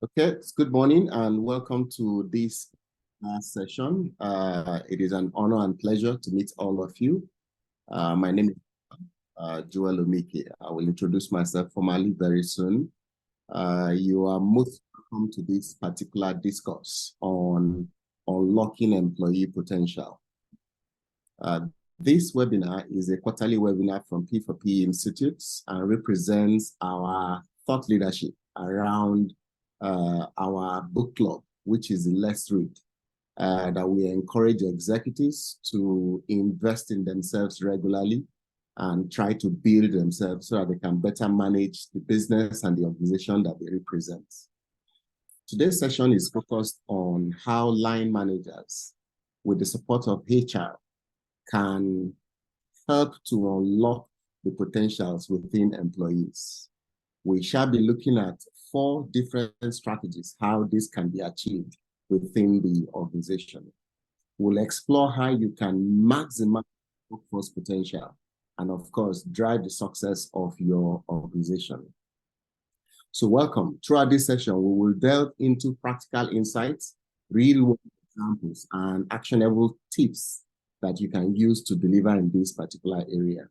Okay, it's good morning and welcome to this session. It is an honor and pleasure to meet all of you. My name is Joel Omike. I will introduce myself formally very soon. You are most welcome to this particular discourse on unlocking employee potential. This webinar is a quarterly webinar from P4PE Institutes and represents our thought leadership around our book club, which is Let's Read, that we encourage executives to invest in themselves regularly and try to build themselves so that they can better manage the business and the organization that they represent. Today's session is focused on how line managers, with the support of HR, can help to unlock the potentials within employees. We shall be looking at 4 different strategies, how this can be achieved within the organization. We'll explore how you can maximize workforce potential and, of course, drive the success of your organization. So welcome. Throughout this session, we will delve into practical insights, real-world examples, and actionable tips that you can use to deliver in this particular area.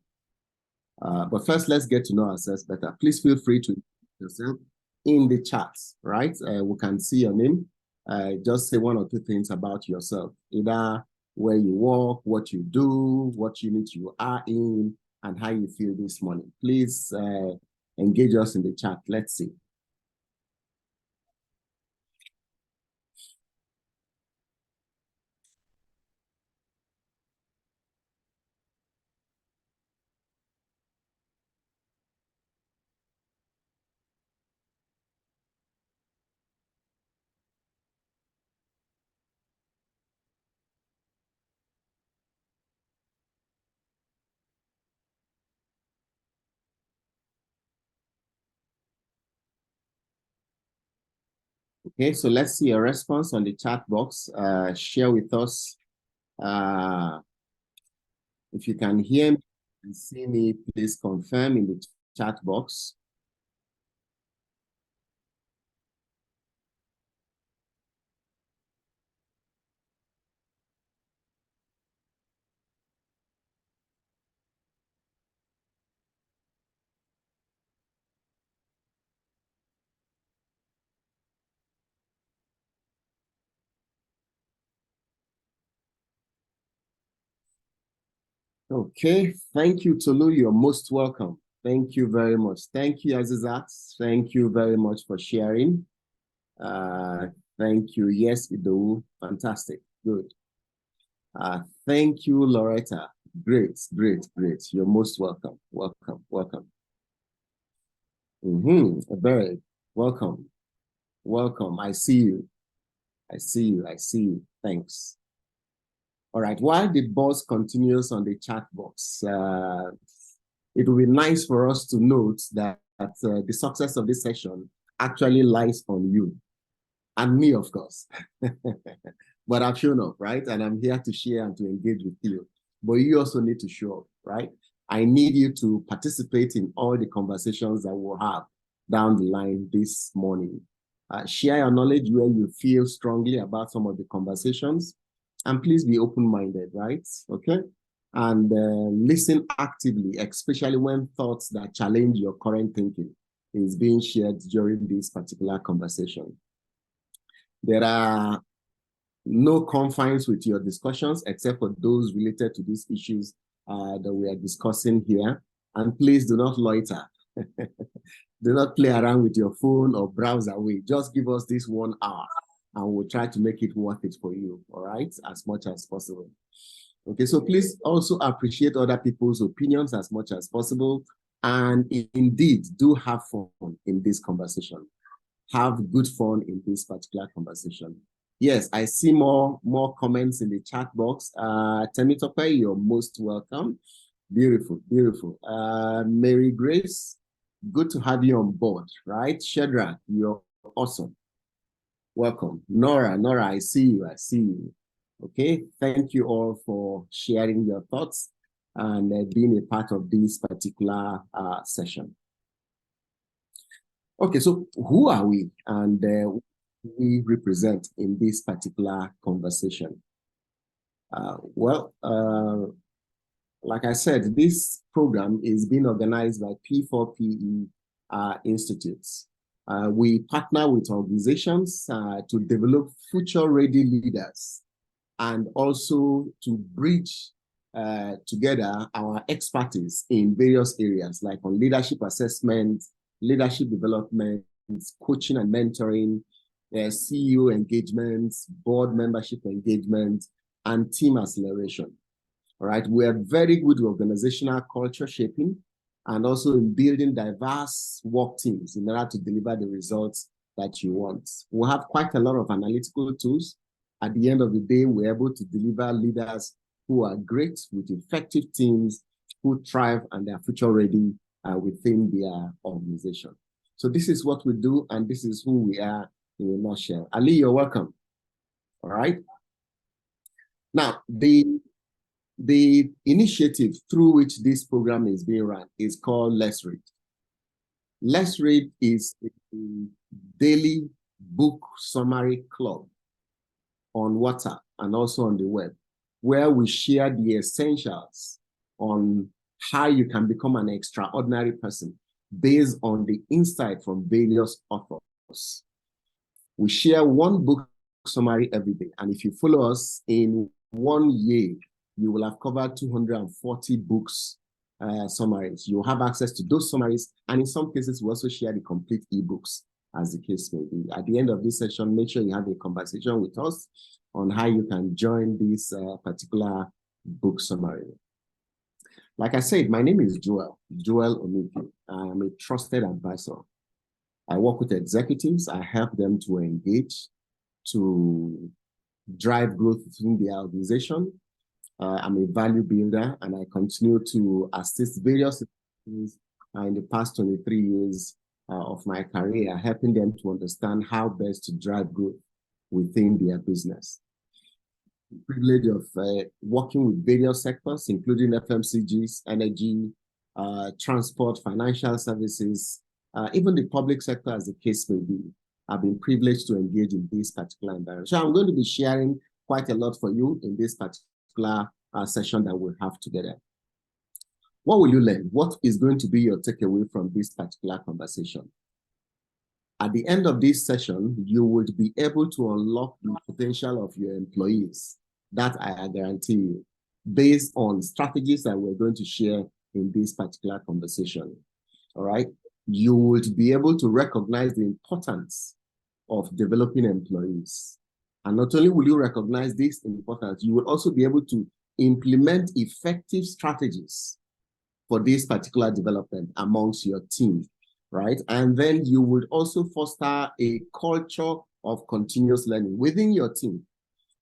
But first, let's get to know ourselves better. Please feel free to introduce yourself in the chat, right? We can see your name. Just say 1 or 2 things about yourself, either where you work, what you do, what unit you are in, and how you feel this morning. Please engage us in the chat. Let's see. Okay, so let's see a response on the chat box. Share with us. If you can hear me and see me, please confirm in the chat box. Okay, thank you, Tolu. You're most welcome. Thank you very much. Thank you, Azizat. Thank you very much for sharing. Thank you. Yes, Ido. Fantastic. Good. Thank you, Loretta. Great, great, great. You're most welcome. Welcome, welcome. Very welcome. Welcome. I see you. I see you. I see you. Thanks. All right, while the boss continues on the chat box, it will be nice for us to note that the success of this session actually lies on you and me, of course. But I've shown up, right? And I'm here to share and to engage with you. But you also need to show up, right? I need you to participate in all the conversations that we'll have down the line this morning. Share your knowledge where you feel strongly about some of the conversations. And please be open-minded, right? Okay? And listen actively, especially when thoughts that challenge your current thinking is being shared during this particular conversation. There are no confines with your discussions except for those related to these issues that we are discussing here. And please do not loiter. Do not play around with your phone or browse away. Just give us this 1 hour. And we'll try to make it worth it for you, all right, as much as possible. Okay, so please also appreciate other people's opinions as much as possible. And indeed, do have fun in this conversation. Have good fun in this particular conversation. Yes, I see more comments in the chat box. Temitope, you're most welcome. Beautiful, beautiful. Mary Grace, good to have you on board, right? Shedra, you're awesome. Welcome. Nora, I see you. I see you. Okay. Thank you all for sharing your thoughts and being a part of this particular session. Okay, so who are we and we represent in this particular conversation? Like I said, this program is being organized by P4PE institutes. We partner with organizations to develop future-ready leaders and also to bridge together our expertise in various areas, like on leadership assessment, leadership development, coaching and mentoring, CEO engagements, board membership engagement, and team acceleration. All right, we are very good with organizational culture shaping and also in building diverse work teams in order to deliver the results that you want. We have quite a lot of analytical tools. At the end of the day, we're able to deliver leaders who are great with effective teams who thrive and they are future ready within their organization. So this is what we do, and this is who we are in a nutshell. Ali, you're welcome. All right. Now, the initiative through which this program is being run is called Let's Read. Let's Read is a daily book summary club on WhatsApp and also on the web, where we share the essentials on how you can become an extraordinary person based on the insight from various authors. We share one book summary every day, and if you follow us in 1 year, you will have covered 240 books summaries. You'll have access to those summaries, and in some cases, we also share the complete ebooks, as the case may be. At the end of this session, make sure you have a conversation with us on how you can join this particular book summary. Like I said, my name is Joel Omiki. I'm a trusted advisor. I work with executives. I help them to engage, to drive growth within their organization. I'm a value builder, and I continue to assist various institutions in the past 23 years of my career, helping them to understand how best to drive growth within their business. The privilege of working with various sectors, including FMCGs, energy, transport, financial services, even the public sector, as the case may be. I've been privileged to engage in this particular environment. So I'm going to be sharing quite a lot for you in this particular session that we'll have together. What will you learn? What is going to be your takeaway from this particular conversation? At the end of this session, you would be able to unlock the potential of your employees. That I guarantee you, based on strategies that we're going to share in this particular conversation. All right? You would be able to recognize the importance of developing employees. And not only will you recognize this importance, you will also be able to implement effective strategies for this particular development amongst your team, right? And then you would also foster a culture of continuous learning within your team.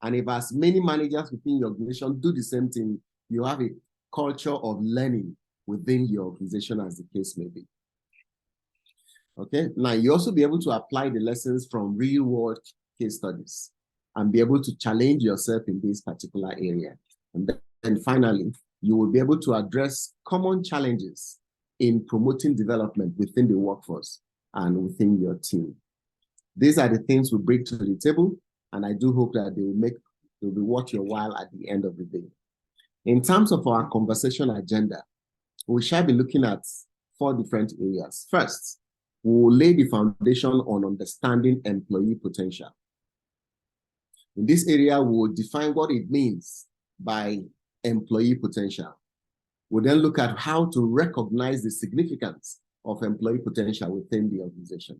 And if as many managers within your organization do the same thing, you have a culture of learning within your organization, as the case may be. Okay, now you also be able to apply the lessons from real world case studies and be able to challenge yourself in this particular area. And then finally, you will be able to address common challenges in promoting development within the workforce and within your team. These are the things we bring to the table, and I do hope that they will be worth your while at the end of the day. In terms of our conversation agenda, we shall be looking at 4 different areas. First, we will lay the foundation on understanding employee potential. In this area, we will define what it means by employee potential. We'll then look at how to recognize the significance of employee potential within the organization.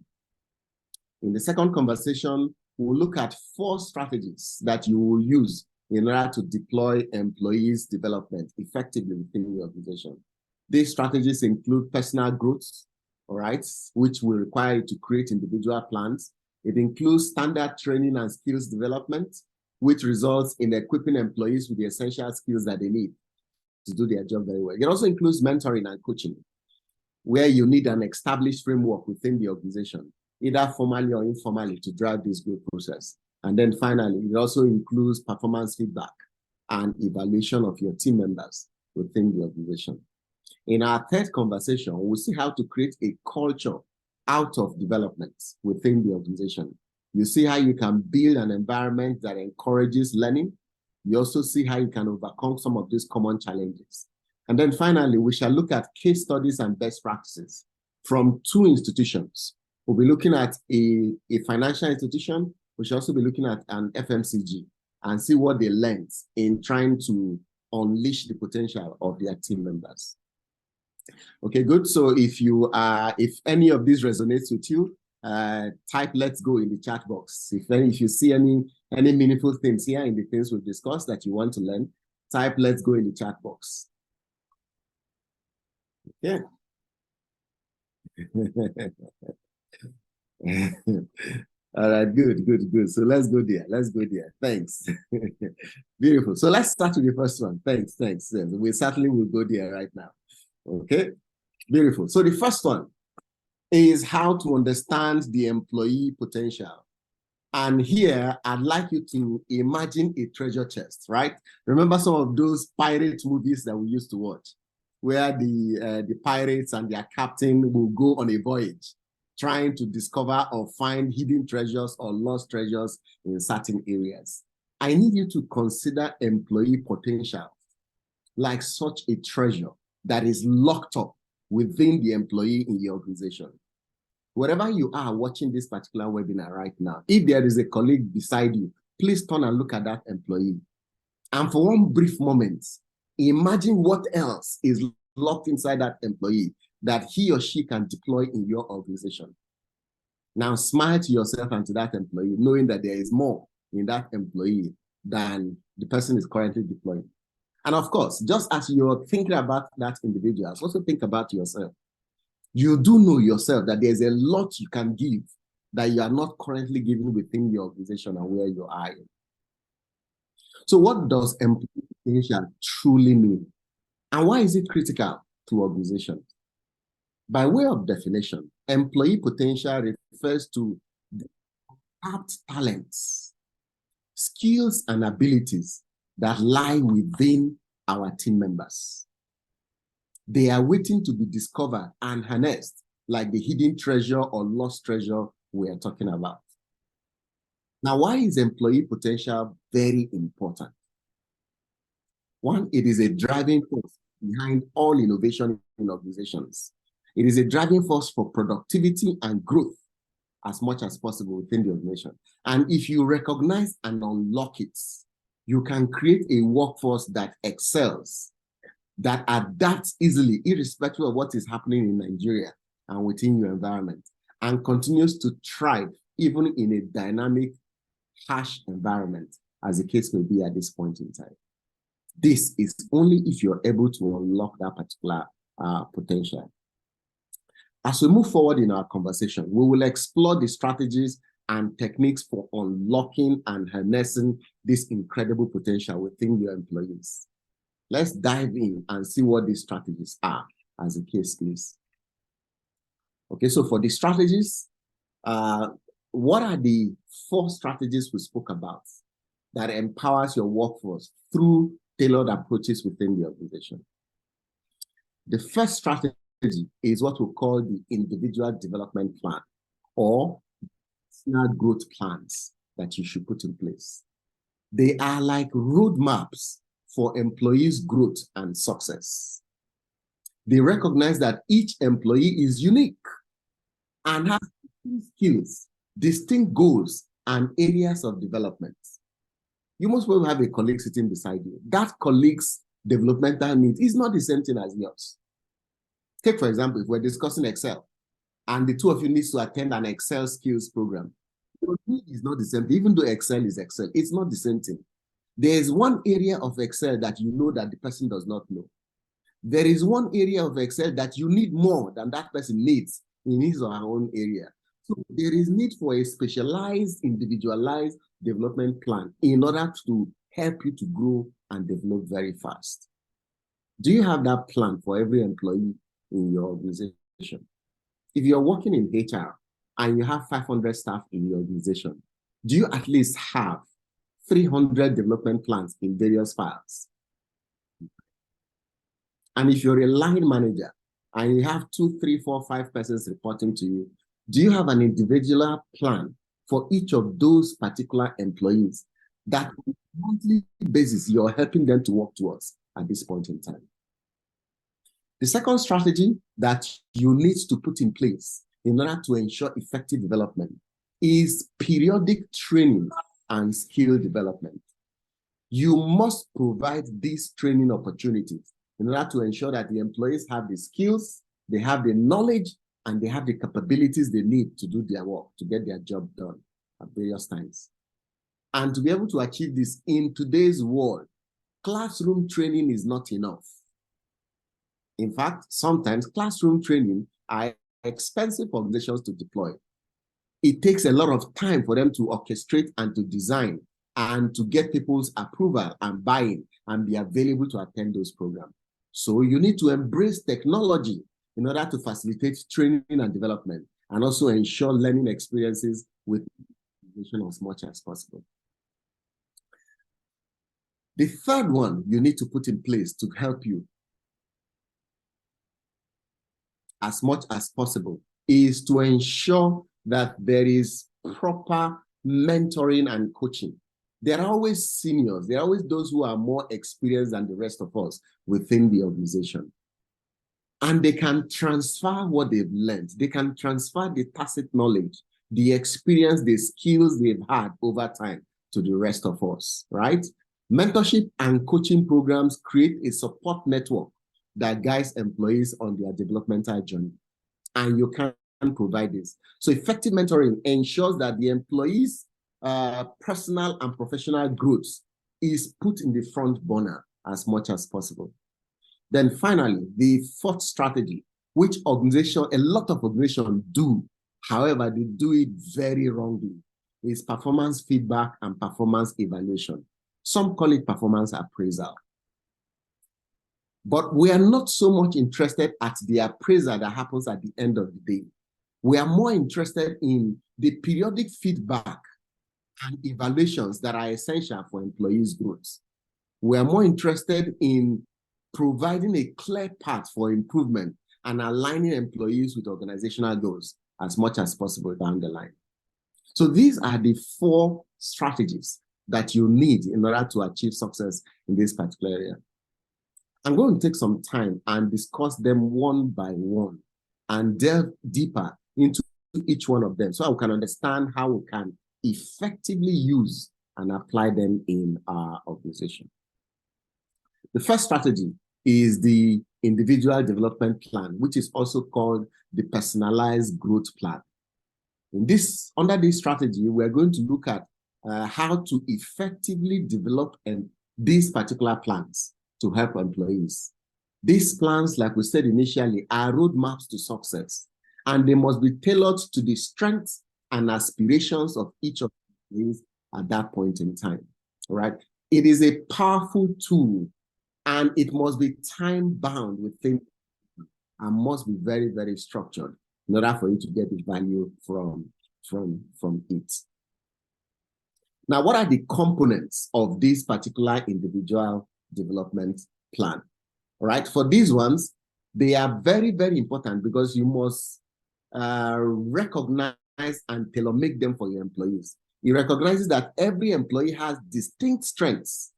In the second conversation, we'll look at 4 strategies that you will use in order to deploy employees' development effectively within the organization. These strategies include personal growth, all right, which will require you to create individual plans. It includes standard training and skills development, which results in equipping employees with the essential skills that they need to do their job very well. It also includes mentoring and coaching, where you need an established framework within the organization, either formally or informally, to drive this growth process. And then finally, it also includes performance feedback and evaluation of your team members within the organization. In our third conversation, we'll see how to create a culture out of development within the organization. You see how you can build an environment that encourages learning. You also see how you can overcome some of these common challenges. And then finally, we shall look at case studies and best practices from two institutions. We'll be looking at a financial institution. We should also be looking at an FMCG and see what they learned in trying to unleash the potential of their team members. Okay, good. So if any of this resonates with you, type "let's go" in the chat box. If you see any meaningful things here in the things we've discussed that you want to learn, type "let's go" in the chat box. Okay. All right, good. So let's go there. Thanks. Beautiful. So let's start with the first one. Thanks. We certainly will go there right now. Okay, beautiful. So the first one is how to understand the employee potential. And here, I'd like you to imagine a treasure chest, right? Remember some of those pirate movies that we used to watch, where the pirates and their captain will go on a voyage, trying to discover or find hidden treasures or lost treasures in certain areas. I need you to consider employee potential like such a treasure that is locked up within the employee in the organization. Wherever you are watching this particular webinar right now, if there is a colleague beside you, please turn and look at that employee. And for one brief moment, imagine what else is locked inside that employee that he or she can deploy in your organization. Now smile to yourself and to that employee, knowing that there is more in that employee than the person is currently deploying. And of course, just as you're thinking about that individual, also think about yourself. You do know yourself that there's a lot you can give that you are not currently giving within your organization and where you are in. So what does employee potential truly mean? And why is it critical to organizations? By way of definition, employee potential refers to the untapped talents, skills, and abilities that lie within our team members. They are waiting to be discovered and harnessed, like the hidden treasure or lost treasure we are talking about. Now, why is employee potential very important? One, it is a driving force behind all innovation in organizations. It is a driving force for productivity and growth as much as possible within the organization. And if you recognize and unlock it, you can create a workforce that excels, that adapts easily, irrespective of what is happening in Nigeria and within your environment, and continues to thrive even in a dynamic, harsh environment, as the case may be at this point in time. This is only if you're able to unlock that particular potential. As we move forward in our conversation, we will explore the strategies and techniques for unlocking and harnessing this incredible potential within your employees. Let's dive in and see what these strategies are, as the case is. Okay, so for the strategies, what are the 4 strategies we spoke about that empowers your workforce through tailored approaches within the organization? The first strategy is what we call the individual development plan, or personal growth plans that you should put in place. They are like roadmaps for employees' growth and success. They recognize that each employee is unique and has distinct skills, distinct goals, and areas of development. You must well have a colleague sitting beside you. That colleague's developmental needs is not the same thing as yours. Take, for example, if we're discussing Excel, and the two of you need to attend an Excel skills program, your need is not the same thing. Even though Excel is Excel, it's not the same thing. There is one area of Excel that you know that the person does not know. There is one area of Excel that you need more than that person needs in his or her own area. So there is need for a specialized, individualized development plan in order to help you to grow and develop very fast. Do you have that plan for every employee in your organization? If you're working in HR and you have 500 staff in your organization, do you at least have 300 development plans in various files? And if you're a line manager and you have 2, 3, 4, 5 persons reporting to you, Do you have an individual plan for each of those particular employees that on a monthly basis you're helping them to work towards at this point in time? The second strategy that you need to put in place in order to ensure effective development is periodic training and skill development. You must provide these training opportunities in order to ensure that the employees have the skills, they have the knowledge, and they have the capabilities they need to do their work, to get their job done at various times. And to be able to achieve this in today's world, classroom training is not enough. In fact, sometimes classroom training are expensive for organizations to deploy. It takes a lot of time for them to orchestrate and to design and to get people's approval and buy-in and be available to attend those programs. So you need to embrace technology in order to facilitate training and development and also ensure learning experiences with as much as possible. The third one you need to put in place to help you as much as possible is to ensure that there is proper mentoring and coaching. There are always seniors. There are always those who are more experienced than the rest of us within the organization. And they can transfer what they've learned. They can transfer the tacit knowledge, the experience, the skills they've had over time to the rest of us, right? Mentorship and coaching programs create a support network that guides employees on their developmental journey. And you can provide this. So effective mentoring ensures that the employees' personal and professional growth is put in the front burner as much as possible. Then finally, the fourth strategy, which a lot of organizations do, however, they do it very wrongly, is performance feedback and performance evaluation. Some call it performance appraisal. But we are not so much interested at the appraisal that happens at the end of the day. We are more interested in the periodic feedback and evaluations that are essential for employees' growth. We are more interested in providing a clear path for improvement and aligning employees with organizational goals as much as possible down the line. So these are the 4 strategies that you need in order to achieve success in this particular area. I'm going to take some time and discuss them one by one and delve deeper into each one of them so we can understand how we can effectively use and apply them in our organization. The first strategy is the individual development plan, which is also called the personalized growth plan. Under this strategy, we're going to look at how to effectively develop these particular plans to help employees. These plans, like we said initially, are roadmaps to success, and they must be tailored to the strengths and aspirations of each of the employees at that point in time. All right? It is a powerful tool, and it must be time-bound within and must be very, very structured in order for you to get the value from it. Now, what are the components of this particular individual development plan? All right, for these ones, they are very, very important because you must recognize and tailor-make them for your employees. It recognizes that every employee has distinct strengths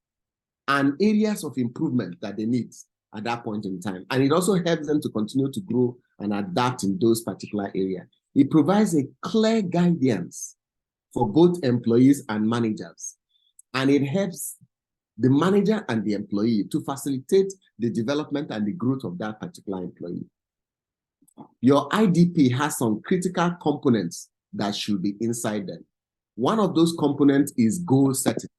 and areas of improvement that they need at that point in time. And it also helps them to continue to grow and adapt in those particular areas. It provides a clear guidance for both employees and managers. And it helps the manager and the employee to facilitate the development and the growth of that particular employee. Your IDP has some critical components that should be inside them. One of those components is goal setting.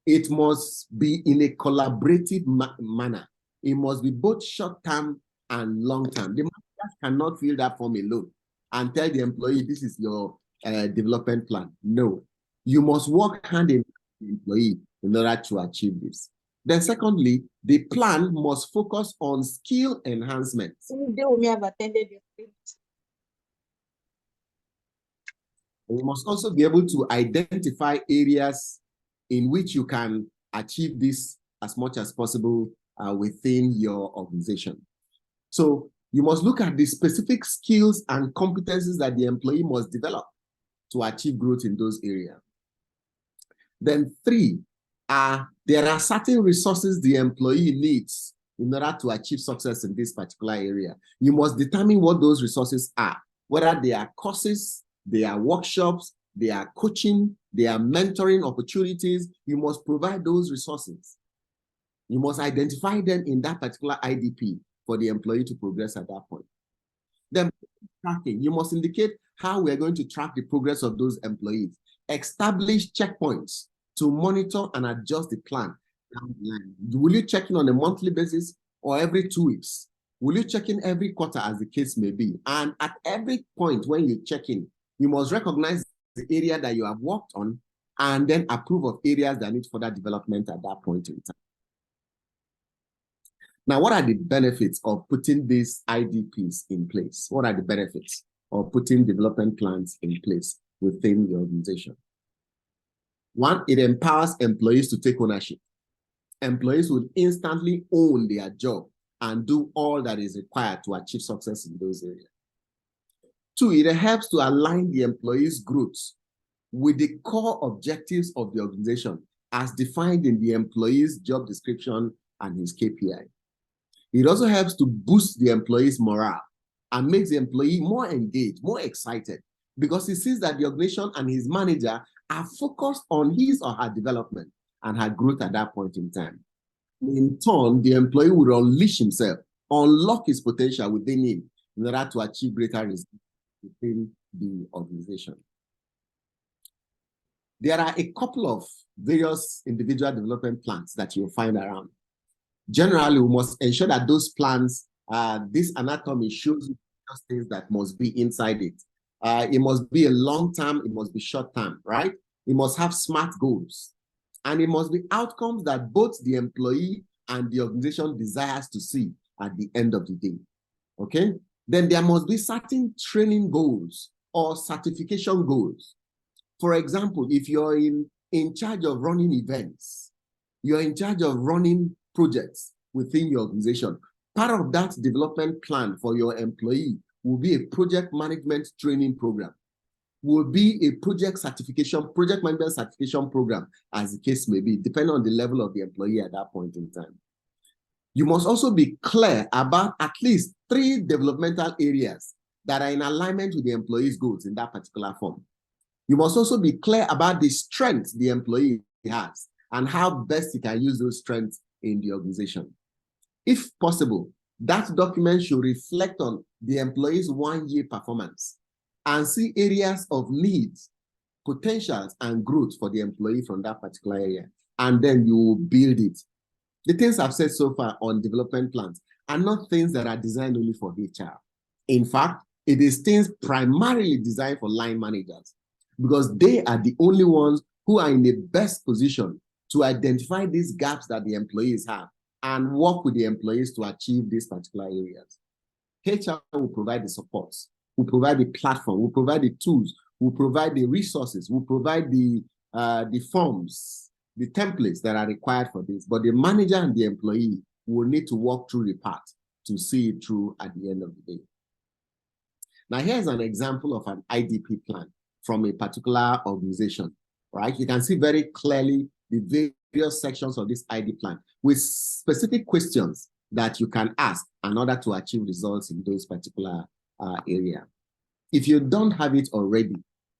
It must be in a collaborative manner. It must be both short-term and long-term. The manager cannot fill that form alone and tell the employee, this is your development plan. No, you must work hand in hand with the employee in order to achieve this. Then secondly, the plan must focus on skill enhancements. You must also be able to identify areas in which you can achieve this as much as possible within your organization. So You must look at the specific skills and competencies that the employee must develop to achieve growth in those areas. Then 3, there are certain resources the employee needs in order to achieve success in this particular area. You must determine what those resources are, whether they are courses, they are workshops, they are coaching, they are mentoring opportunities. You must provide those resources. You must identify them in that particular IDP for the employee to progress at that point. Then tracking, you must indicate how we are going to track the progress of those employees. Establish checkpoints to monitor and adjust the plan. Will you check in on a monthly basis or every 2 weeks? Will you check in every quarter, as the case may be? And at every point when you check in, you must recognize the area that you have worked on and then approve of areas that need further development at that point in time. Now, what are the benefits of putting these IDPs in place? What are the benefits of putting development plans in place within the organization? 1, it empowers employees to take ownership. Employees will instantly own their job and do all that is required to achieve success in those areas. 2, it helps to align the employee's growth with the core objectives of the organization as defined in the employee's job description and his KPI. It also helps to boost the employee's morale and makes the employee more engaged, more excited, because he sees that the organization and his manager are focused on his or her development and her growth at that point in time. In turn, the employee will unleash himself, unlock his potential within him in order to achieve greater results within the organization. There are a couple of various individual development plans that you'll find around. Generally, we must ensure that those plans, this anatomy shows you things that must be inside it. It must be a long-term, it must be short-term, right? It must have SMART goals. And it must be outcomes that both the employee and the organization desires to see at the end of the day, okay? Then there must be certain training goals or certification goals. For example, if you're in charge of running events, you're in charge of running projects within your organization, part of that development plan for your employee will be a project management training program, will be a project management certification program, as the case may be, depending on the level of the employee at that point in time. You must also be clear about at least 3 developmental areas that are in alignment with the employee's goals in that particular form. You must also be clear about the strengths the employee has and how best he can use those strengths in the organization. If possible, that document should reflect on the employee's 1-year performance and see areas of needs, potentials, and growth for the employee from that particular area. And then you will build it. The things I've said so far on development plans are not things that are designed only for HR. In fact, it is things primarily designed for line managers, because they are the only ones who are in the best position to identify these gaps that the employees have and work with the employees to achieve these particular areas. HR will provide the support, will provide the platform, will provide the tools, will provide the resources, will provide the forms, the templates that are required for this. But the manager and the employee will need to walk through the path to see it through at the end of the day. Now, here's an example of an IDP plan from a particular organization, right? You can see very clearly the various sections of this ID plan with specific questions that you can ask in order to achieve results in those particular area. If you don't have it already,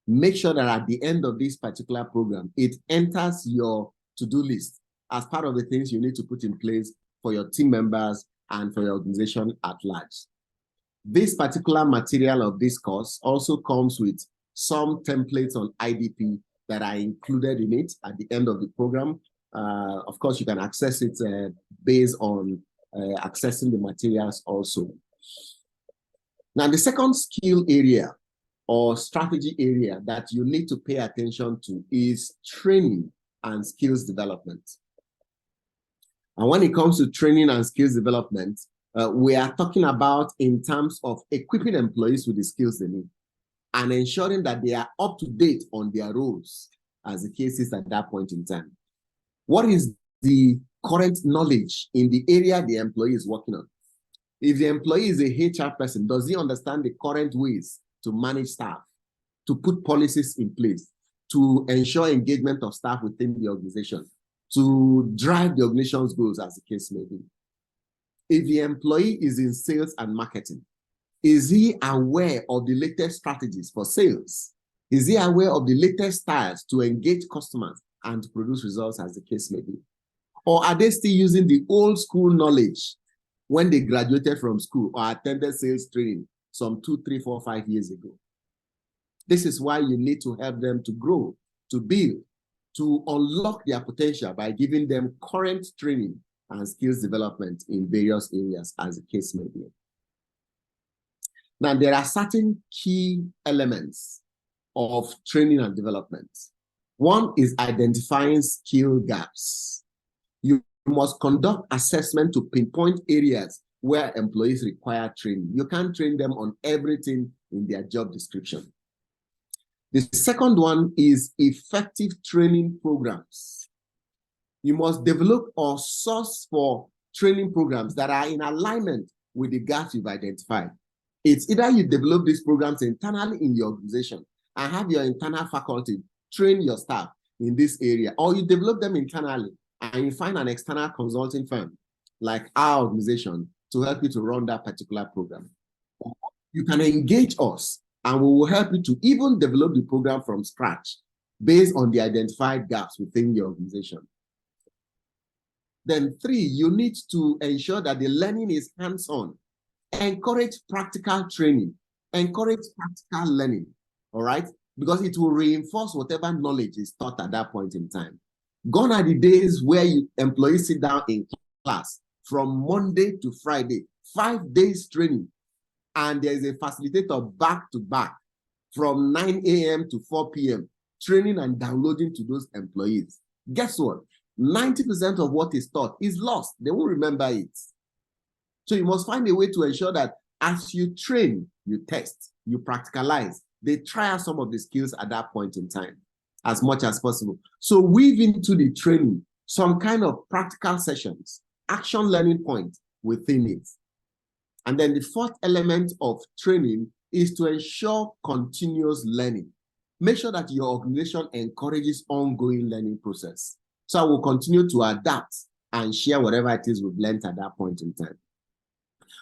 make sure that at the end of this particular program, it enters your to-do list as part of the things you need to put in place for your team members and for your organization at large. This particular material of this course also comes with some templates on IDP that are included in it at the end of the program. Of course, you can access it based on accessing the materials also. Now, the second skill area or strategy area that you need to pay attention to is training and skills development. And when it comes to training and skills development, we are talking about in terms of equipping employees with the skills they need and ensuring that they are up to date on their roles, as the case is at that point in time. What is the current knowledge in the area the employee is working on? If the employee is a HR person, does he understand the current ways to manage staff, to put policies in place, to ensure engagement of staff within the organization, to drive the organization's goals, as the case may be? If the employee is in sales and marketing, is he aware of the latest strategies for sales? Is he aware of the latest styles to engage customers and to produce results, as the case may be? Or are they still using the old school knowledge when they graduated from school or attended sales training some 2, 3, 4, 5 years ago? This is why you need to help them to grow, to build, to unlock their potential by giving them current training and skills development in various areas, as the case may be. Now, there are certain key elements of training and development. One is identifying skill gaps. You must conduct assessment to pinpoint areas where employees require training. You can't train them on everything in their job description. The second one is effective training programs. You must develop or source for training programs that are in alignment with the gaps you've identified. It's either you develop these programs internally in your organization and have your internal faculty train your staff in this area, or you develop them internally and you find an external consulting firm like our organization to help you to run that particular program. You can engage us and we will help you to even develop the program from scratch based on the identified gaps within your organization. Then 3, you need to ensure that the learning is hands-on. Encourage practical training, encourage practical learning, all right? Because it will reinforce whatever knowledge is taught at that point in time. Gone are the days where employees sit down in class from Monday to Friday, 5 days training, and there is a facilitator back to back from 9 a.m. to 4 p.m. training and downloading to those employees. Guess what? 90% of what is taught is lost. They won't remember it. So you must find a way to ensure that as you train, you test, you practicalize, they try out some of the skills at that point in time as much as possible. So weave into the training some kind of practical sessions, action learning point within it. And then the fourth element of training is to ensure continuous learning. Make sure that your organization encourages ongoing learning process. So I will continue to adapt and share whatever it is we've learned at that point in time.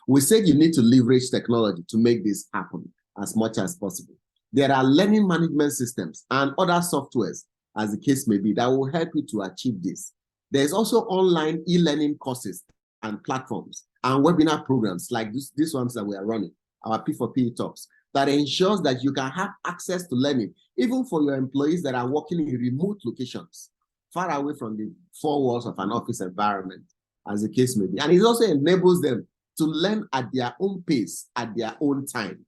We said you need to leverage technology to make this happen as much as possible. There are learning management systems and other softwares, as the case may be, that will help you to achieve this. There's also online e-learning courses and platforms and webinar programs like these ones that we are running, our P4PETalks, that ensures that you can have access to learning, even for your employees that are working in remote locations, far away from the four walls of an office environment, as the case may be. And it also enables them to learn at their own pace, at their own time,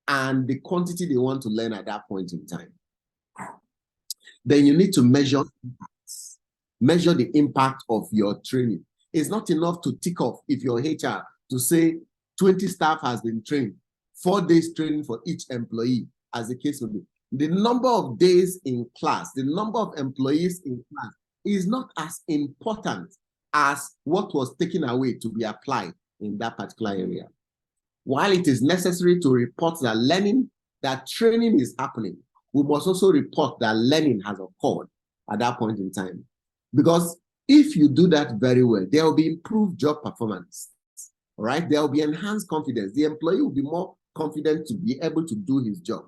and the quantity they want to learn at that point in time. Then you need to measure impacts. Measure the impact of your training. It's not enough to tick off if you're HR to say 20 staff has been trained, 4 days training for each employee, as the case will be. The number of days in class, the number of employees in class is not as important as what was taken away to be applied in that particular area. While it is necessary to report that learning, that training is happening, we must also report that learning has occurred at that point in time. Because if you do that very well, there will be improved job performance, all right? There will be enhanced confidence. The employee will be more confident to be able to do his job.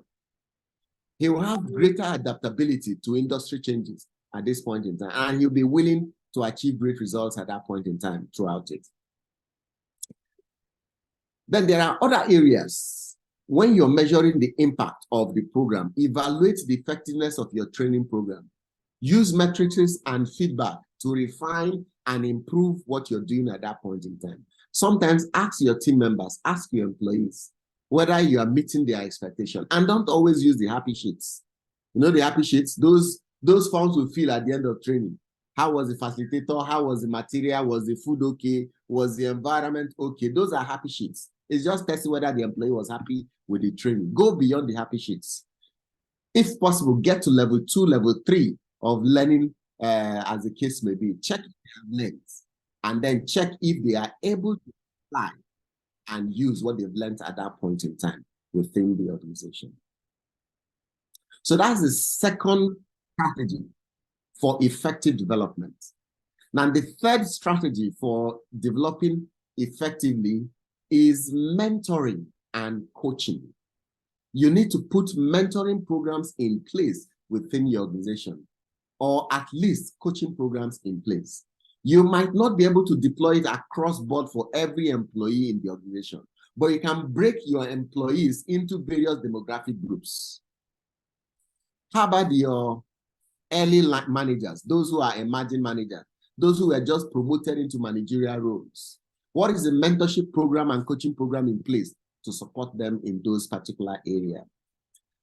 He will have greater adaptability to industry changes at this point in time, and he'll be willing to achieve great results at that point in time throughout it. Then there are other areas. When you're measuring the impact of the program, evaluate the effectiveness of your training program. Use metrics and feedback to refine and improve what you're doing at that point in time. Sometimes ask your team members, ask your employees whether you are meeting their expectation, and don't always use the happy sheets. You know the happy sheets, those forms will fill at the end of training. How was the facilitator? How was the material? Was the food okay? Was the environment okay? Those are happy sheets. It's just testing whether the employee was happy with the training. Go beyond the happy sheets. If possible, get to level 2, level 3 of learning, as the case may be. Check if they have learned, and then check if they are able to apply and use what they've learned at that point in time within the organization. So that's the second strategy for effective development. Now, the third strategy for developing effectively is mentoring and coaching. You need to put mentoring programs in place within your organization, or at least coaching programs in place. You might not be able to deploy it across board for every employee in the organization, but you can break your employees into various demographic groups. How about your early managers, those who are emerging managers, those who were just promoted into managerial roles? What is the mentorship program and coaching program in place to support them in those particular areas?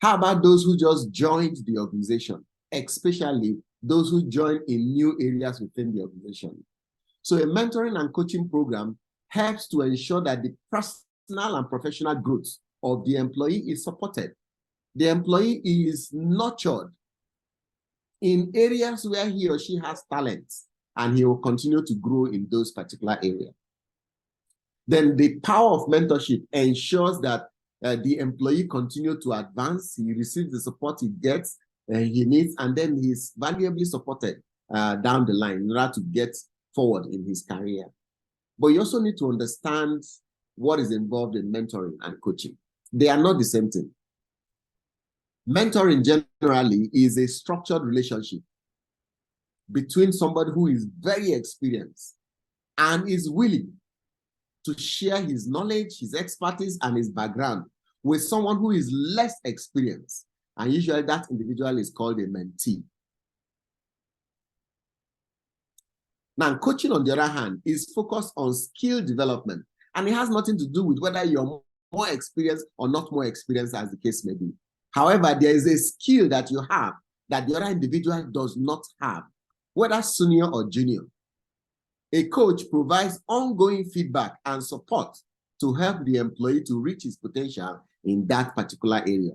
How about those who just joined the organization, especially those who join in new areas within the organization? So a mentoring and coaching program helps to ensure that the personal and professional growth of the employee is supported. The employee is nurtured in areas where he or she has talents, and he will continue to grow in those particular areas. Then the power of mentorship ensures that the employee continues to advance, he receives the support he gets, he needs, and then he's valuably supported down the line in order to get forward in his career. But you also need to understand what is involved in mentoring and coaching. They are not the same thing. Mentoring generally is a structured relationship between somebody who is very experienced and is willing to share his knowledge, his expertise, and his background with someone who is less experienced. And usually that individual is called a mentee. Now, coaching, on the other hand, is focused on skill development, and it has nothing to do with whether you're more experienced or not more experienced, as the case may be. However, there is a skill that you have that the other individual does not have, whether senior or junior. A coach provides ongoing feedback and support to help the employee to reach his potential in that particular area.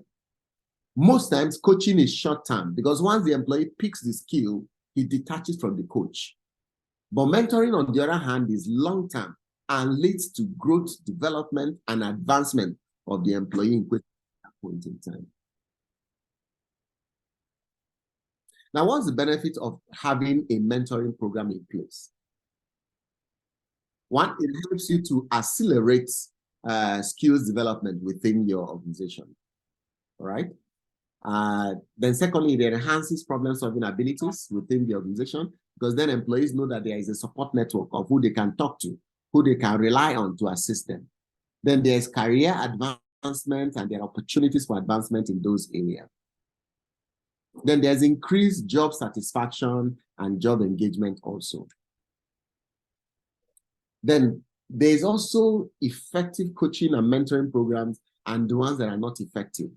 Most times, coaching is short-term because once the employee picks the skill, he detaches from the coach. But mentoring, on the other hand, is long-term and leads to growth, development, and advancement of the employee in at that point in time. Now, what's the benefit of having a mentoring program in place? One, it helps you to accelerate skills development within your organization. All right. Then secondly, it enhances problem-solving abilities within the organization, because then employees know that there is a support network of who they can talk to, who they can rely on to assist them. Then there's career advancement, and there are opportunities for advancement in those areas. Then there's increased job satisfaction and job engagement also. Then there's also effective coaching and mentoring programs and the ones that are not effective.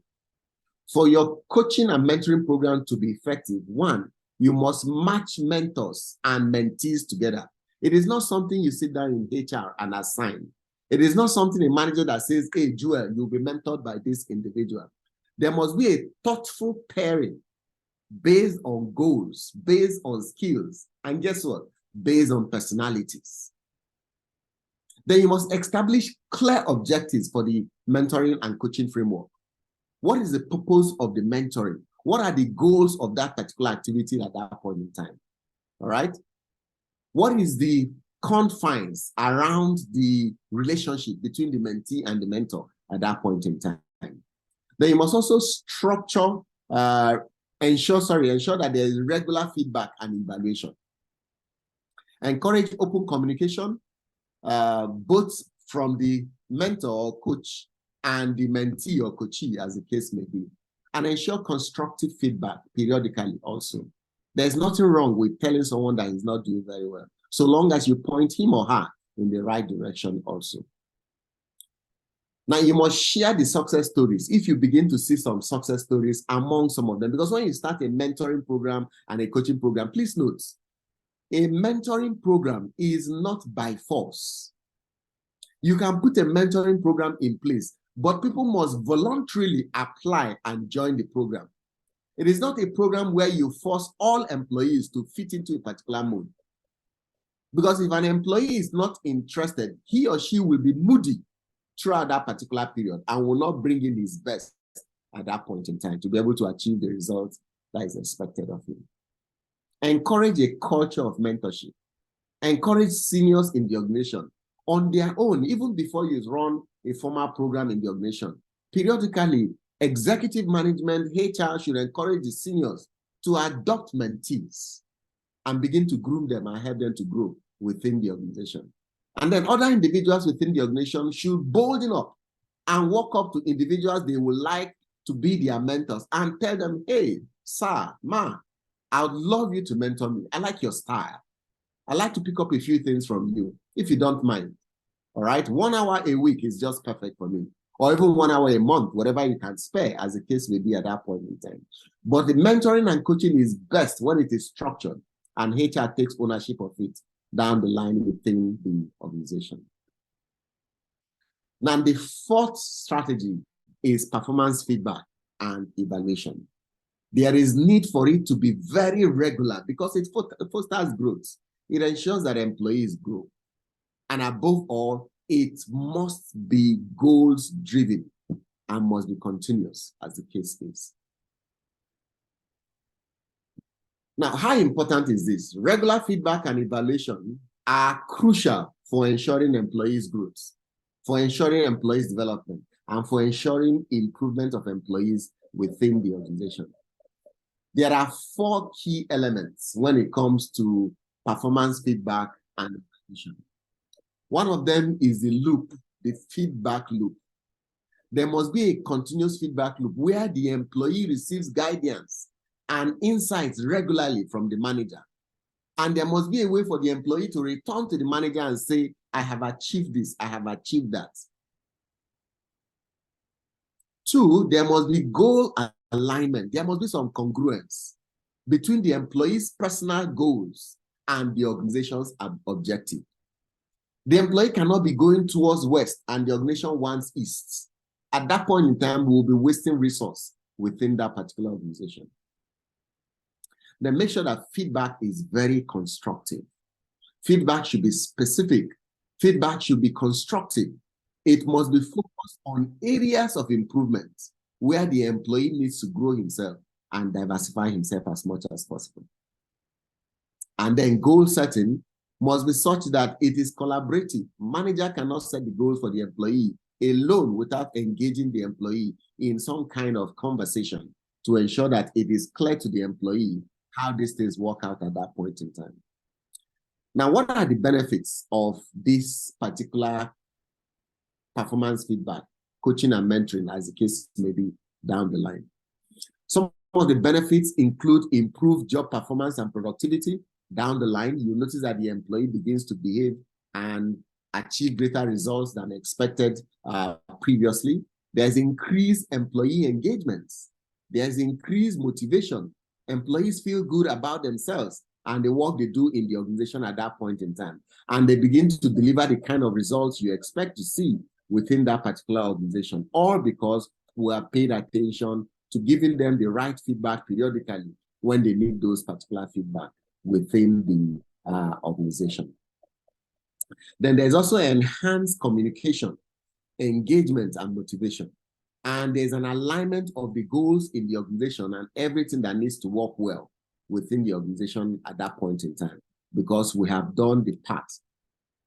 For your coaching and mentoring program to be effective, one, you must match mentors and mentees together. It is not something you sit down in HR and assign. It is not something a manager that says, hey, Joel, you'll be mentored by this individual. There must be a thoughtful pairing based on goals, based on skills, and guess what? Based on personalities. Then you must establish clear objectives for the mentoring and coaching framework. What is the purpose of the mentoring? What are the goals of that particular activity at that point in time? All right. What is the confines around the relationship between the mentee and the mentor at that point in time? Then you must also ensure that there is regular feedback and evaluation. Encourage open communication, both from the mentor or coach and the mentee or coachee, as the case may be, and ensure constructive feedback periodically also. There's nothing wrong with telling someone that he's not doing very well, so long as you point him or her in the right direction also. Now, you must share the success stories if you begin to see some success stories among some of them, because when you start a mentoring program and a coaching program, please note, a mentoring program is not by force. You can put a mentoring program in place, but people must voluntarily apply and join the program. It is not a program where you force all employees to fit into a particular mode. Because if an employee is not interested, he or she will be moody throughout that particular period and will not bring in his best at that point in time to be able to achieve the results that is expected of him. Encourage a culture of mentorship. Encourage seniors in the organization on their own, even before you run a formal program in the organization. Periodically, executive management, HR should encourage the seniors to adopt mentees and begin to groom them and help them to grow within the organization. And then other individuals within the organization should bolden up and walk up to individuals they would like to be their mentors and tell them, hey, sir, ma, I would love you to mentor me. I like your style. I like to pick up a few things from you, if you don't mind. All right, 1 hour a week is just perfect for me. Or even 1 hour a month, whatever you can spare, as the case may be at that point in time. But the mentoring and coaching is best when it is structured and HR takes ownership of it down the line within the organization. Now, the fourth strategy is performance feedback and evaluation. There is need for it to be very regular because it fosters growth. It ensures that employees grow. And above all, it must be goals-driven and must be continuous, as the case is. Now, how important is this? Regular feedback and evaluation are crucial for ensuring employees' growth, for ensuring employees' development, and for ensuring improvement of employees within the organization. There are 4 key elements when it comes to performance feedback and evaluation. One of them is the loop, the feedback loop. There must be a continuous feedback loop where the employee receives guidance and insights regularly from the manager. And there must be a way for the employee to return to the manager and say, I have achieved this, I have achieved that. 2, there must be goal alignment. There must be some congruence between the employee's personal goals and the organization's objective. The employee cannot be going towards west and the organization wants east. At that point in time, we will be wasting resource within that particular organization. Then make sure that feedback is very constructive. Feedback should be specific. Feedback should be constructive. It must be focused on areas of improvement where the employee needs to grow himself and diversify himself as much as possible. And then goal setting must be such that it is collaborative. Manager cannot set the goals for the employee alone without engaging the employee in some kind of conversation to ensure that it is clear to the employee how these things work out at that point in time. Now, what are the benefits of this particular performance feedback, coaching and mentoring, as the case may be down the line? Some of the benefits include improved job performance and productivity. Down the line, you notice that the employee begins to behave and achieve greater results than expected previously. There's increased employee engagement. There's increased motivation. Employees feel good about themselves and the work they do in the organization at that point in time. And they begin to deliver the kind of results you expect to see within that particular organization, all because we have paid attention to giving them the right feedback periodically when they need those particular feedback within the organization. Then there's also enhanced communication, engagement, and motivation. And there's an alignment of the goals in the organization and everything that needs to work well within the organization at that point in time, because we have done the part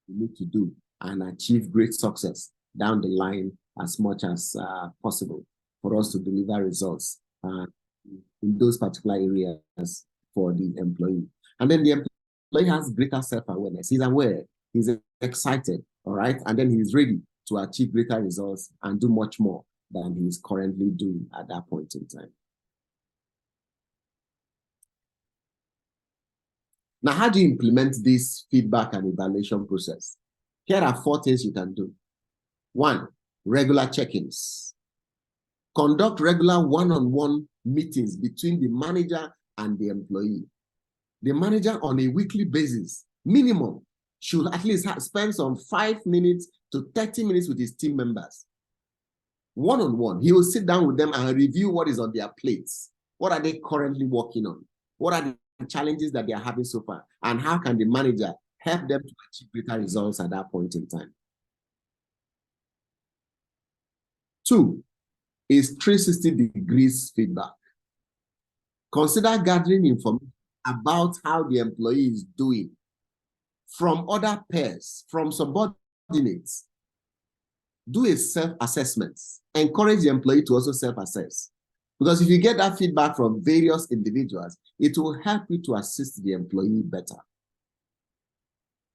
we need to do and achieve great success down the line as much as possible for us to deliver results in those particular areas for the employee. And then the employee has greater self-awareness. He's aware, he's excited, all right? And then he's ready to achieve greater results and do much more than he is currently doing at that point in time. Now, how do you implement this feedback and evaluation process? Here are 4 things you can do. 1, regular check-ins. Conduct regular one-on-one meetings between the manager and the employee. The manager on a weekly basis, minimum, should at least spend some 5 minutes to 30 minutes with his team members. One-on-one, he will sit down with them and review what is on their plates. What are they currently working on? What are the challenges that they are having so far? And how can the manager help them to achieve greater results at that point in time? 2 is 360 degrees feedback. Consider gathering information about how the employee is doing from other peers, from subordinates. Do a self-assessment. Encourage the employee to also self-assess. Because if you get that feedback from various individuals, it will help you to assist the employee better.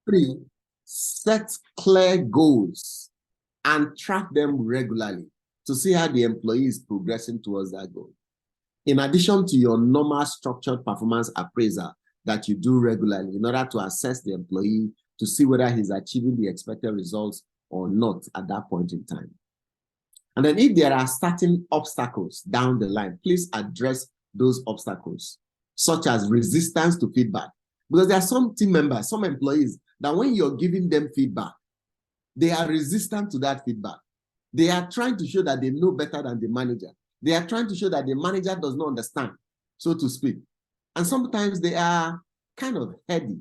3, set clear goals and track them regularly to see how the employee is progressing towards that goal. In addition to your normal structured performance appraisal that you do regularly in order to assess the employee to see whether he's achieving the expected results or not at that point in time. And then if there are certain obstacles down the line, please address those obstacles, such as resistance to feedback. Because there are some team members, some employees, that when you're giving them feedback, they are resistant to that feedback. They are trying to show that they know better than the manager. They are trying to show that the manager does not understand, so to speak. And sometimes they are kind of heady.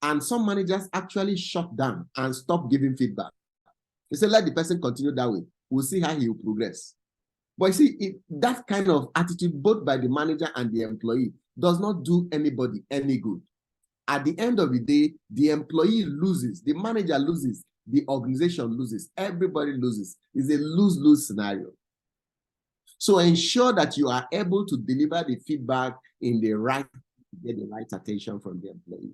And some managers actually shut down and stop giving feedback. They say, let the person continue that way. We'll see how he will progress. But you see, that kind of attitude, both by the manager and the employee, does not do anybody any good. At the end of the day, the employee loses, the manager loses, the organization loses, everybody loses. It's a lose-lose scenario. So ensure that you are able to deliver the feedback in the right, get the right attention from the employee.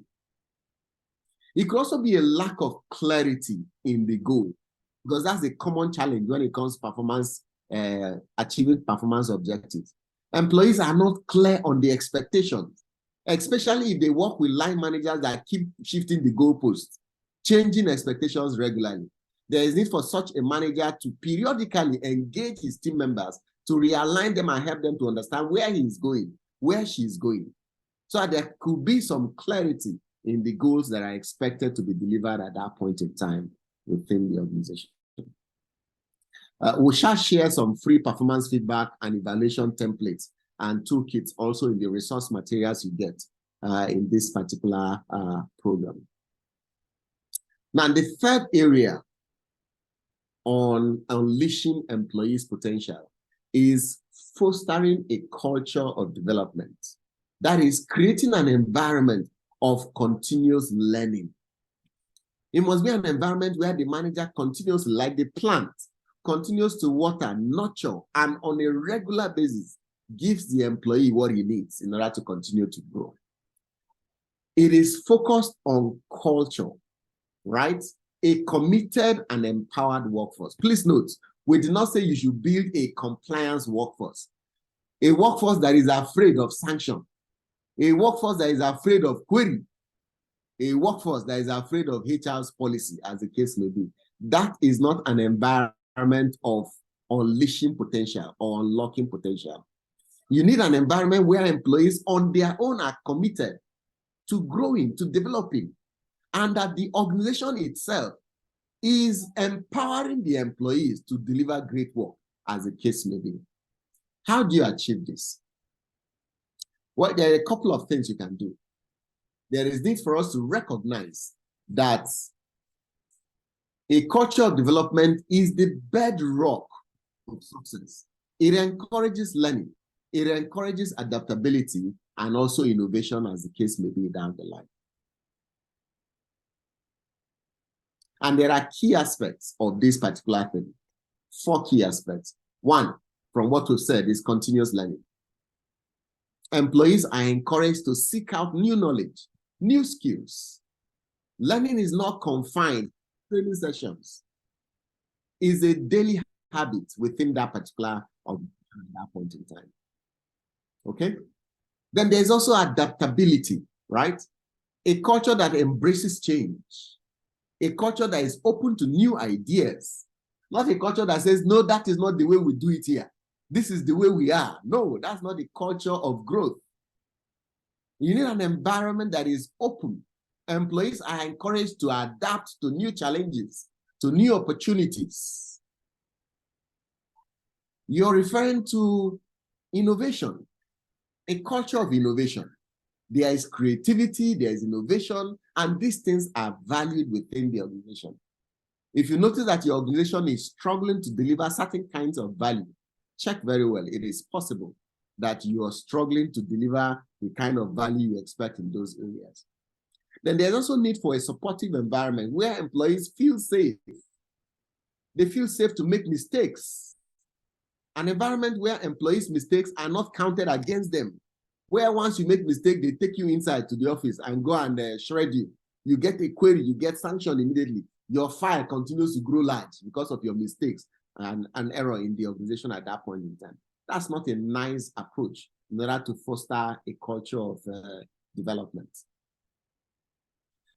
It could also be a lack of clarity in the goal, because that's a common challenge when it comes to performance, achieving performance objectives. Employees are not clear on the expectations, especially if they work with line managers that keep shifting the goalposts, changing expectations regularly. There is need for such a manager to periodically engage his team members to realign them and help them to understand where he is going, where she is going, so that there could be some clarity in the goals that are expected to be delivered at that point in time within the organization. We shall share some free performance feedback and evaluation templates and toolkits also in the resource materials you get in this particular program. Now, the third area on unleashing employees' potential is fostering a culture of development. That is creating an environment of continuous learning. It must be an environment where the manager continues, like the plant, continues to water, nurture, and on a regular basis gives the employee what he needs in order to continue to grow. It is focused on culture, right? A committed and empowered workforce. Please note, we did not say you should build a compliance workforce. A workforce that is afraid of sanction. A workforce that is afraid of query. A workforce that is afraid of HR's policy, as the case may be. That is not an environment of unleashing potential or unlocking potential. You need an environment where employees on their own are committed to growing, to developing, and that the organization itself is empowering the employees to deliver great work, as the case may be. How do you achieve this? Well, there are a couple of things you can do. There is need for us to recognize that a culture of development is the bedrock of success. It encourages learning, it encourages adaptability, and also innovation, as the case may be down the line. And there are key aspects of this particular thing. 4 key aspects. 1, from what we've said, is continuous learning. Employees are encouraged to seek out new knowledge, new skills. Learning is not confined to training sessions. It's a daily habit within that particular at that point in time. Okay? Then there's also adaptability, right? A culture that embraces change. A culture that is open to new ideas. Not a culture that says, no, that is not the way we do it here. This is the way we are. No, that's not the culture of growth. You need an environment that is open. Employees are encouraged to adapt to new challenges, to new opportunities. You're referring to innovation, a culture of innovation. There is creativity, there is innovation, and these things are valued within the organization. If you notice that your organization is struggling to deliver certain kinds of value, check very well. It is possible that you are struggling to deliver the kind of value you expect in those areas. Then there's also need for a supportive environment where employees feel safe. They feel safe to make mistakes. An environment where employees' mistakes are not counted against them. Where once you make mistake, they take you inside to the office and go and shred you. You get a query, you get sanctioned immediately. Your file continues to grow large because of your mistakes and an error in the organization at that point in time. That's not a nice approach in order to foster a culture of development.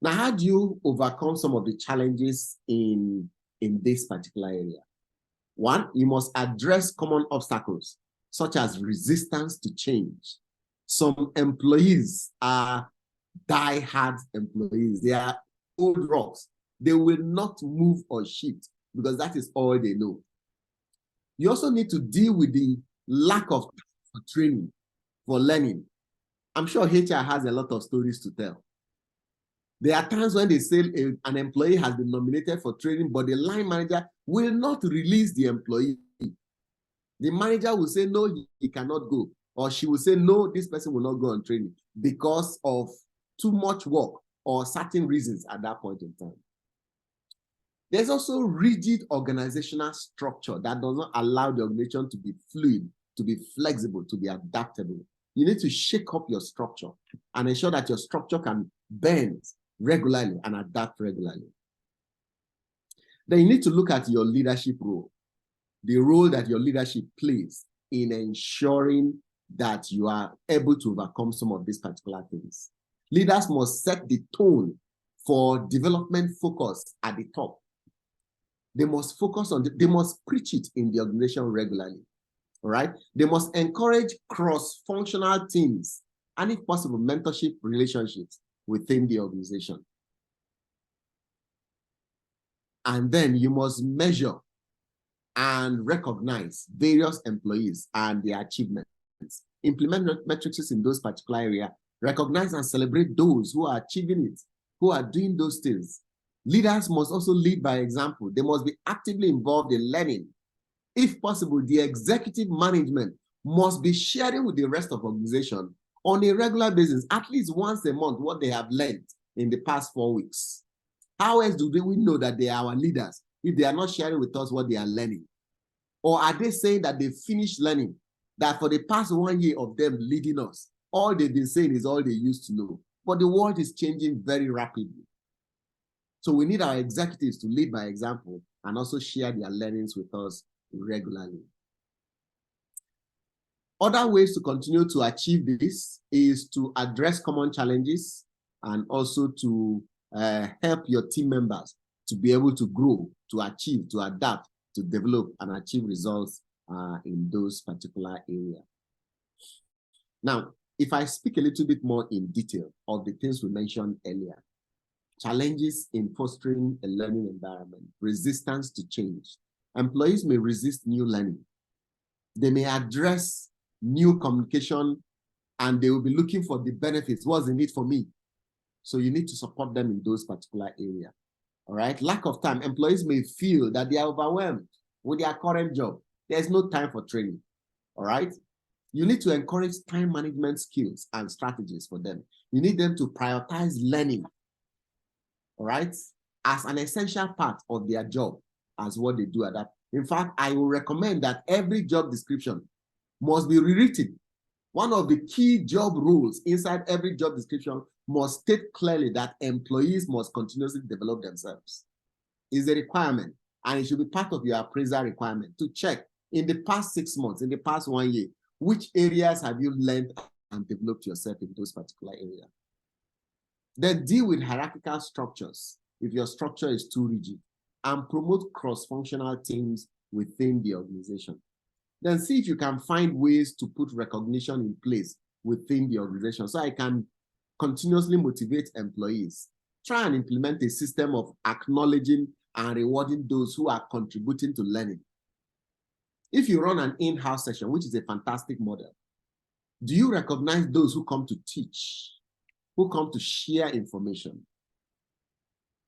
Now, how do you overcome some of the challenges in this particular area? One, you must address common obstacles, such as resistance to change. Some employees are die-hard employees. They are old rocks. They will not move or shift because that is all they know. You also need to deal with the lack of for training, for learning. I'm sure HR has a lot of stories to tell. There are times when they say an employee has been nominated for training, but the line manager will not release the employee. The manager will say, no, he cannot go. Or she will say, no, this person will not go on training because of too much work or certain reasons at that point in time. There's also rigid organizational structure that does not allow the organization to be fluid, to be flexible, to be adaptable. You need to shake up your structure and ensure that your structure can bend regularly and adapt regularly. Then you need to look at your leadership role, the role that your leadership plays in ensuring that you are able to overcome some of these particular things. Leaders must set the tone for development focus at the top. They must focus on, they must preach it in the organization regularly, all right? They must encourage cross-functional teams and, if possible, mentorship relationships within the organization. And then you must measure and recognize various employees and their achievements. Implement metrics in those particular areas. Recognize and celebrate those who are achieving it, who are doing those things. Leaders must also lead by example. They must be actively involved in learning. If possible, the executive management must be sharing with the rest of the organization on a regular basis, at least once a month, what they have learned in the past 4 weeks. How else do we know that they are our leaders if they are not sharing with us what they are learning? Or are they saying that they finished learning, that for the past 1 year of them leading us, all they've been saying is all they used to know? But the world is changing very rapidly. So we need our executives to lead by example and also share their learnings with us regularly. Other ways to continue to achieve this is to address common challenges and also to help your team members to be able to grow, to achieve, to adapt, to develop and achieve results in those particular areas. Now, if I speak a little bit more in detail of the things we mentioned earlier, challenges in fostering a learning environment, resistance to change. Employees may resist new learning. They may address new communication and they will be looking for the benefits. What's the need for me? So you need to support them in those particular areas. All right. Lack of time. Employees may feel that they are overwhelmed with their current job. There's no time for training. All right. You need to encourage time management skills and strategies for them. You need them to prioritize learning, all right, as an essential part of their job, as what they do at that. In fact, I will recommend that every job description must be rewritten. One of the key job rules inside every job description must state clearly that employees must continuously develop themselves. It's a requirement, and it should be part of your appraisal requirement to check in the past 6 months, in the past 1 year, which areas have you learned and developed yourself in those particular areas. Then deal with hierarchical structures if your structure is too rigid, and promote cross-functional teams within the organization. Then see if you can find ways to put recognition in place within the organization so I can continuously motivate employees. Try and implement a system of acknowledging and rewarding those who are contributing to learning. If you run an in-house session, which is a fantastic model, do you recognize those who come to teach, who come to share information?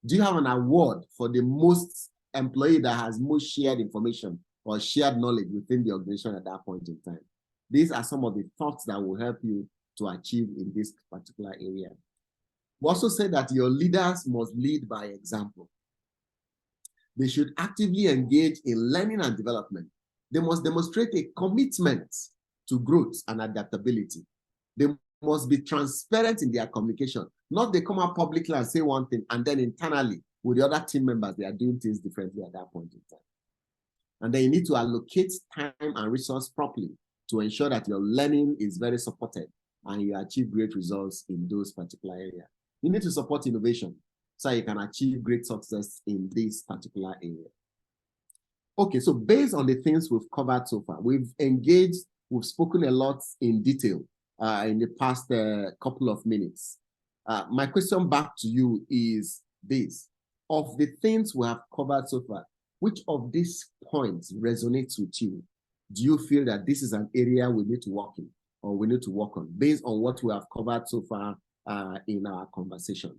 Do you have an award for the most employee that has most shared information or shared knowledge within the organization at that point in time. These are some of the thoughts that will help you to achieve in this particular area. We also say that your leaders must lead by example. They should actively engage in learning and development. They must demonstrate a commitment to growth and adaptability. They must be transparent in their communication. Not they come out publicly and say one thing, and then internally with the other team members, they are doing things differently at that point in time. And then you need to allocate time and resource properly to ensure that your learning is very supported and you achieve great results in those particular areas. You need to support innovation so you can achieve great success in this particular area. Okay, so based on the things we've covered so far, we've spoken a lot in detail in the past couple of minutes. My question back to you is this. Of the things we have covered so far, which of these points resonates with you? Do you feel that this is an area we need to work in or we need to work on based on what we have covered so far in our conversation?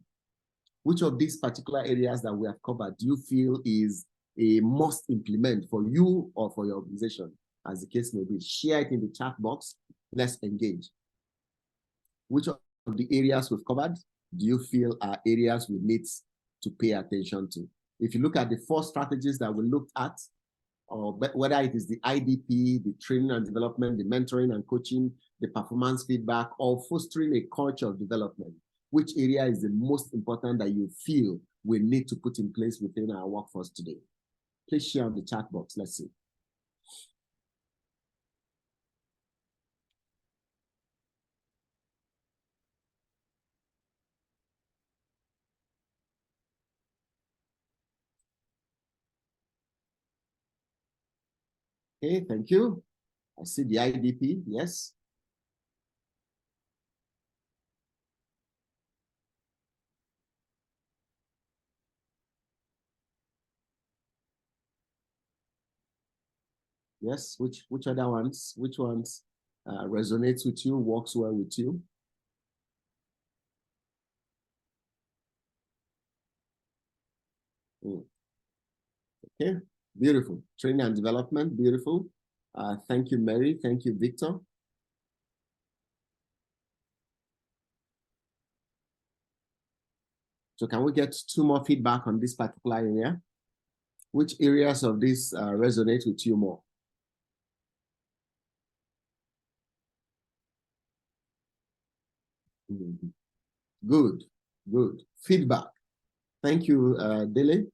Which of these particular areas that we have covered do you feel is a must implement for you or for your organization, as the case may be? Share it in the chat box. Let's engage. Which of the areas we've covered do you feel are areas we need to pay attention to? If you look at the 4 strategies that we looked at, or whether it is the IDP, the training and development, the mentoring and coaching, the performance feedback, or fostering a culture of development, which area is the most important that you feel we need to put in place within our workforce today? Please share on the chat box. Let's see. Okay, thank you. I see the IDP, yes. Yes, which other ones? Which ones resonates with you, works well with you? Okay, beautiful. Training and development, beautiful. Thank you, Mary. Thank you, Victor. So can we get 2 more feedback on this particular area? Which areas of this resonate with you more? Good, good. Feedback. Thank you, Dele.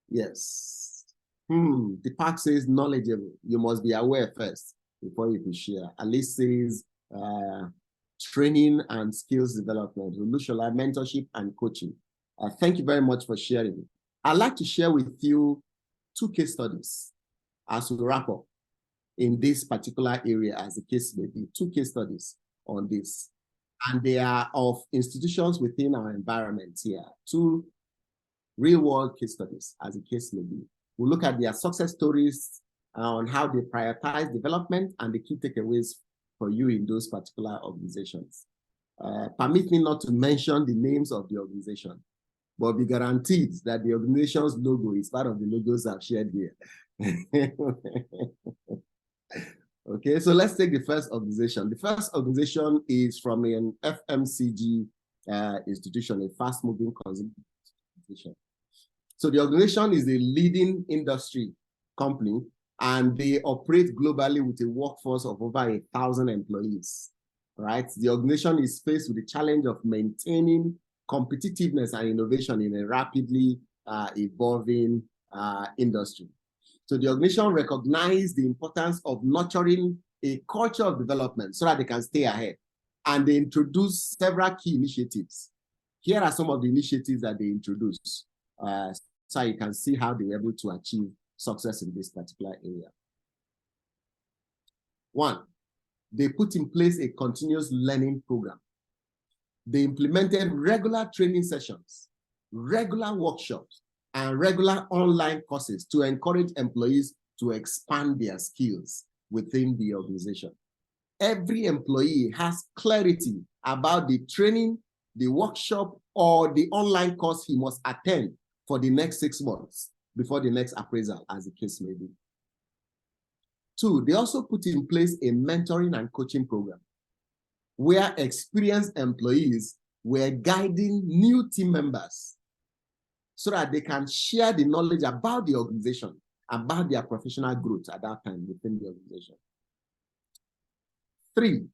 Yes. The pack says knowledgeable. You must be aware first before you can share. Alice says training and skills development. Ulushola, mentorship and coaching. Thank you very much for sharing. I'd like to share with you 2 case studies as we wrap up in this particular area, as the case may be. 2 case studies on this. And they are of institutions within our environment here. 2 real-world case studies, as the case may be. We'll look at their success stories on how they prioritize development and the key takeaways for you in those particular organizations. Permit me not to mention the names of the organization, but be guaranteed that the organization's logo is part of the logos I've shared here. Okay, so let's take the first organization. The first organization is from an FMCG institution, a fast-moving consumer institution. So the organization is a leading industry company, and they operate globally with a workforce of over 1,000 employees, right? The organization is faced with the challenge of maintaining competitiveness and innovation in a rapidly evolving industry. So the organization recognized the importance of nurturing a culture of development so that they can stay ahead. And they introduced several key initiatives. Here are some of the initiatives that they introduced. So you can see how they were able to achieve success in this particular area. 1, they put in place a continuous learning program. They implemented regular training sessions, regular workshops, and regular online courses to encourage employees to expand their skills within the organization. Every employee has clarity about the training, the workshop, or the online course he must attend for the next 6 months before the next appraisal, as the case may be. 2, they also put in place a mentoring and coaching program where experienced employees were guiding new team members so that they can share the knowledge about the organization, about their professional growth at that time within the organization. 3,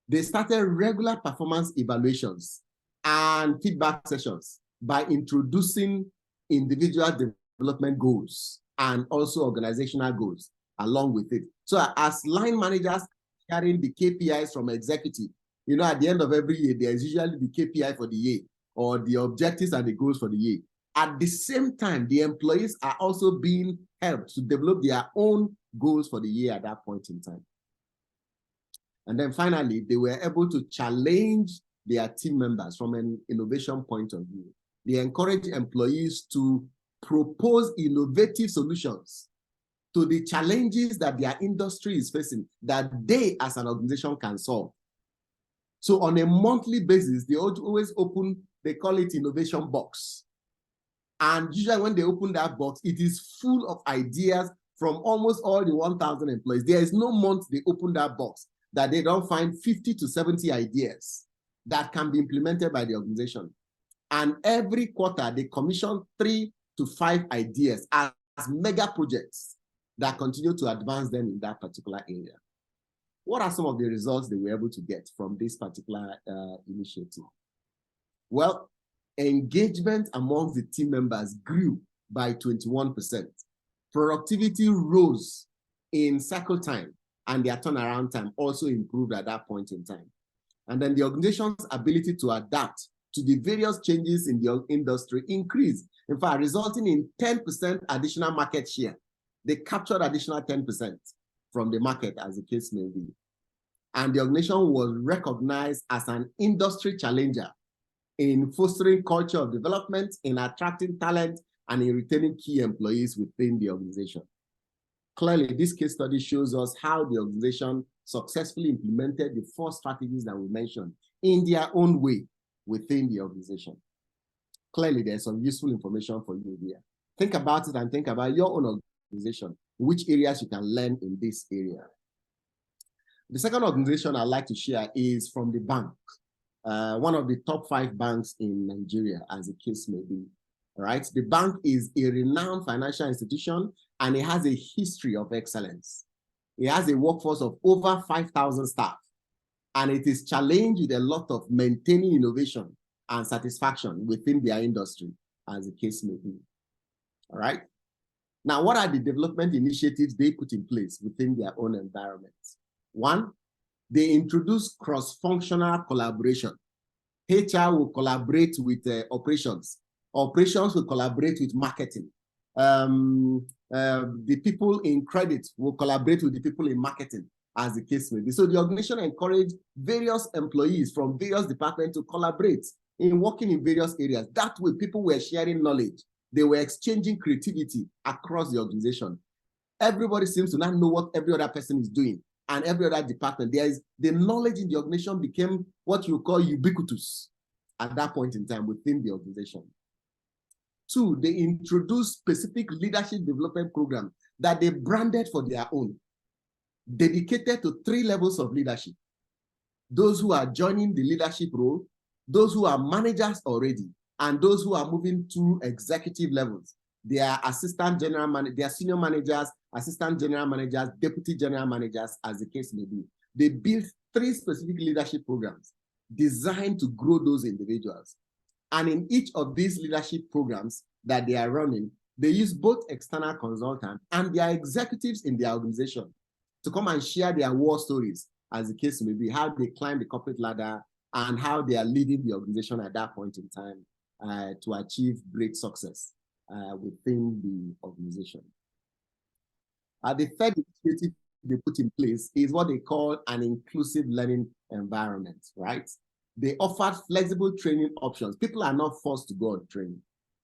they started regular performance evaluations and feedback sessions by introducing individual development goals and also organizational goals along with it. So as line managers carrying the KPIs from executive, you know, at the end of every year, there is usually the KPI for the year or the objectives and the goals for the year. At the same time, the employees are also being helped to develop their own goals for the year at that point in time. And then finally, they were able to challenge their team members from an innovation point of view. They encourage employees to propose innovative solutions to the challenges that their industry is facing that they as an organization can solve. So on a monthly basis, they always open, they call it innovation box. And usually when they open that box, it is full of ideas from almost all the 1,000 employees. There is no month they open that box that they don't find 50 to 70 ideas that can be implemented by the organization. And every quarter, they commission 3 to 5 ideas as mega projects that continue to advance them in that particular area. What are some of the results they were able to get from this particular initiative? Well, engagement amongst the team members grew by 21%. Productivity rose in cycle time, and their turnaround time also improved at that point in time. And then the organization's ability to adapt to the various changes in the industry increased, in fact, resulting in 10% additional market share. They captured additional 10% from the market, as the case may be. And the organization was recognized as an industry challenger in fostering culture of development, in attracting talent, and in retaining key employees within the organization. Clearly, this case study shows us how the organization successfully implemented the 4 strategies that we mentioned in their own way within the organization. Clearly, there's some useful information for you here. Think about it and think about your own organization, which areas you can learn in this area. The second organization I'd like to share is from the bank, one of the top 5 banks in Nigeria, as the case may be. All right, the bank is a renowned financial institution and it has a history of excellence. It has a workforce of over 5,000 staff, and it is challenged with a lot of maintaining innovation and satisfaction within their industry, as the case may be. All right. Now, what are the development initiatives they put in place within their own environment? 1, they introduce cross-functional collaboration. HR will collaborate with operations. Operations will collaborate with marketing. The people in credit will collaborate with the people in marketing, as the case may be. So the organization encouraged various employees from various departments to collaborate in working in various areas. That way, people were sharing knowledge. They were exchanging creativity across the organization. Everybody seems to not know what every other person is doing, and every other department. The knowledge in the organization became what you call ubiquitous at that point in time within the organization. 2, they introduced specific leadership development programs that they branded for their own, dedicated to 3 levels of leadership. Those who are joining the leadership role, those who are managers already, and those who are moving to executive levels. They are assistant general managers, they are senior managers, assistant general managers, deputy general managers, as the case may be. They built 3 specific leadership programs designed to grow those individuals. And in each of these leadership programs that they are running, they use both external consultants and their executives in their organization to come and share their war stories, as the case may be, how they climb the corporate ladder and how they are leading the organization at that point in time to achieve great success within the organization. The third initiative they put in place is what they call an inclusive learning environment, right? They offered flexible training options. People are not forced to go on training.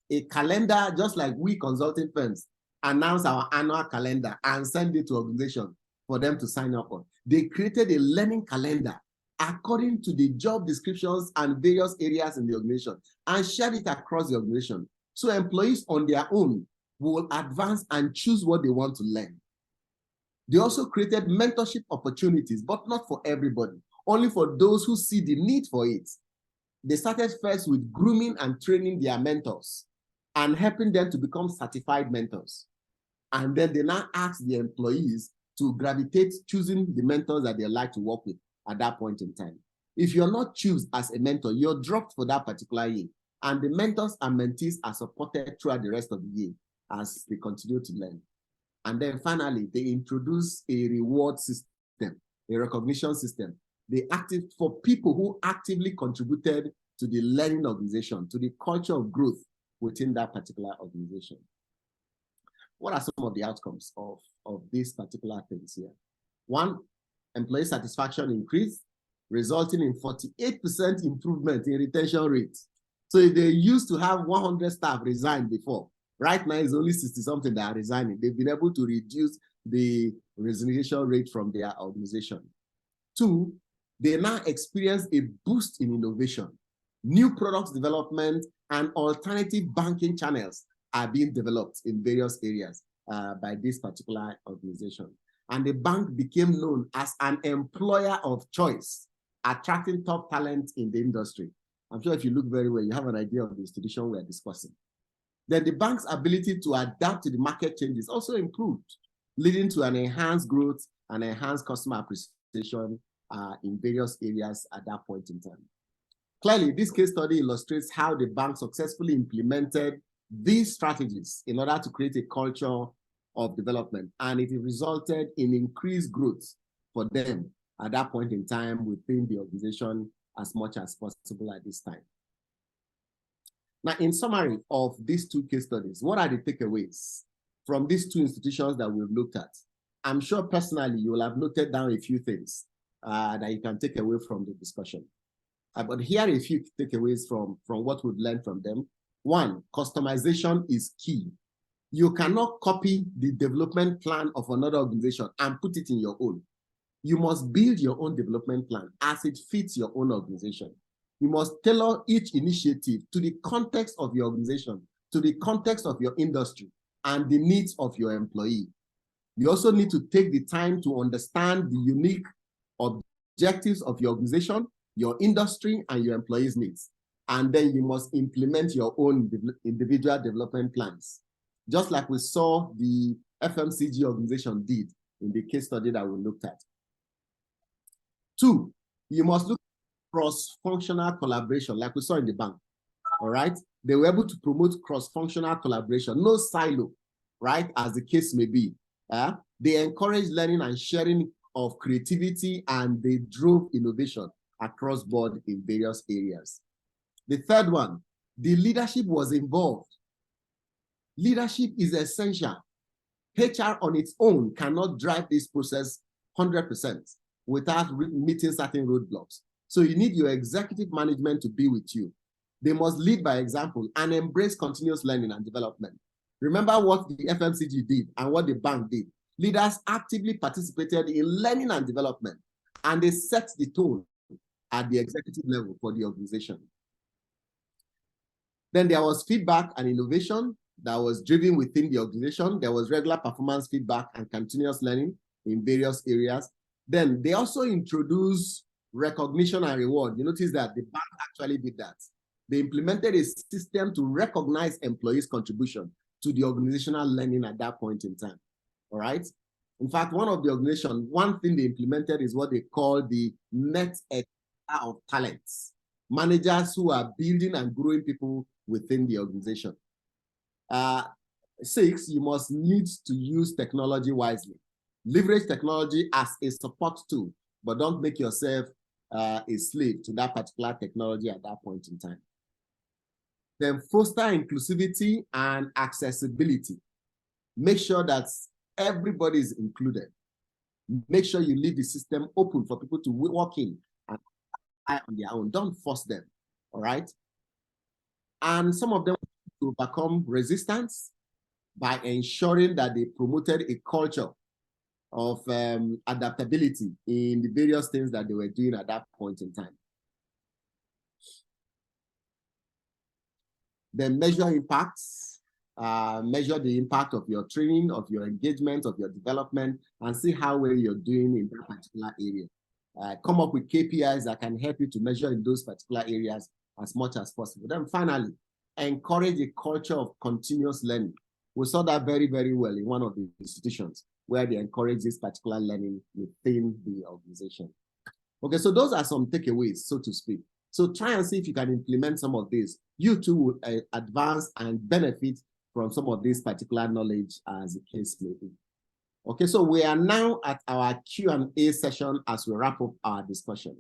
A calendar, just like we consulting firms announce our annual calendar and send it to organizations for them to sign up on. They created a learning calendar according to the job descriptions and various areas in the organization and shared it across the organization So employees on their own will advance and choose what they want to learn. They also created mentorship opportunities, but not for everybody, only for those who see the need for it. They started first with grooming and training their mentors and helping them to become certified mentors. And then they now ask the employees to gravitate, choosing the mentors that they like to work with at that point in time. If you're not chosen as a mentor, you're dropped for that particular year. And the mentors and mentees are supported throughout the rest of the year as they continue to learn. And then finally, they introduce a reward system, a recognition system. They active for people who actively contributed to the learning organization, to the culture of growth within that particular organization. What are some of the outcomes of these particular things here? One, employee satisfaction increased, resulting in 48% improvement in retention rate. So if they used to have 100 staff resign before, right now it's only 60-something that are resigning. They've been able to reduce the resignation rate from their organization. Two, they now experience a boost in innovation. New products development and alternative banking channels are being developed in various areas by this particular organization. And the bank became known as an employer of choice, attracting top talent in the industry. I'm sure if you look very well, you have an idea of the institution we're discussing. Then the bank's ability to adapt to the market changes also improved, leading to an enhanced growth and enhanced customer appreciation in various areas at that point in time. Clearly, this case study illustrates how the bank successfully implemented these strategies in order to create a culture of development, and it resulted in increased growth for them at that point in time within the organization as much as possible at this time. Now, in summary of these two case studies, what are the takeaways from these two institutions that we've looked at? I'm sure personally you will have noted down a few things that you can take away from the discussion. But here are a few takeaways from what we've learned from them. One, customization is key. You cannot copy the development plan of another organization and put it in your own. You must build your own development plan as it fits your own organization. You must tailor each initiative to the context of your organization, to the context of your industry, and the needs of your employee. You also need to take the time to understand the unique objectives of your organization, your industry, and your employees' needs. And then you must implement your own individual development plans, just like we saw the FMCG organization did in the case study that we looked at. Two, you must look at cross-functional collaboration, like we saw in the bank, all right? They were able to promote cross-functional collaboration, no silo, right, as the case may be. They encouraged learning and sharing of creativity, and they drove innovation across board in various areas. The third one, the leadership was involved. Leadership is essential. HR on its own cannot drive this process 100% without meeting certain roadblocks. So you need your executive management to be with you. They must lead by example and embrace continuous learning and development. Remember what the FMCG did and what the bank did. Leaders actively participated in learning and development, and they set the tone at the executive level for the organization. Then there was feedback and innovation that was driven within the organization. There was regular performance feedback and continuous learning in various areas. Then they also introduced recognition and reward. You notice that the bank actually did that. They implemented a system to recognize employees' contribution to the organizational learning at that point in time. All right. In fact, one of the organization, one thing they implemented is what they call the net of talents. Managers who are building and growing people within the organization. 6, you must need to use technology wisely. Leverage technology as a support tool, but don't make yourself a slave to that particular technology at that point in time. Then foster inclusivity and accessibility. Make sure that everybody is included. Make sure you leave the system open for people to walk in and on their own. Don't force them, all right? And some of them to overcome resistance by ensuring that they promoted a culture of adaptability in the various things that they were doing at that point in time. Then measure impacts, measure the impact of your training, of your engagement, of your development, and see how well you're doing in that particular area. Come up with KPIs that can help you to measure in those particular areas as much as possible. Then finally, encourage a culture of continuous learning. We saw that very, very well in one of the institutions where they encourage this particular learning within the organization. Okay, so those are some takeaways, so to speak. So try and see if you can implement some of these. You too will advance and benefit from some of this particular knowledge as the case may be. Okay, so we are now at our Q&A session as we wrap up our discussion.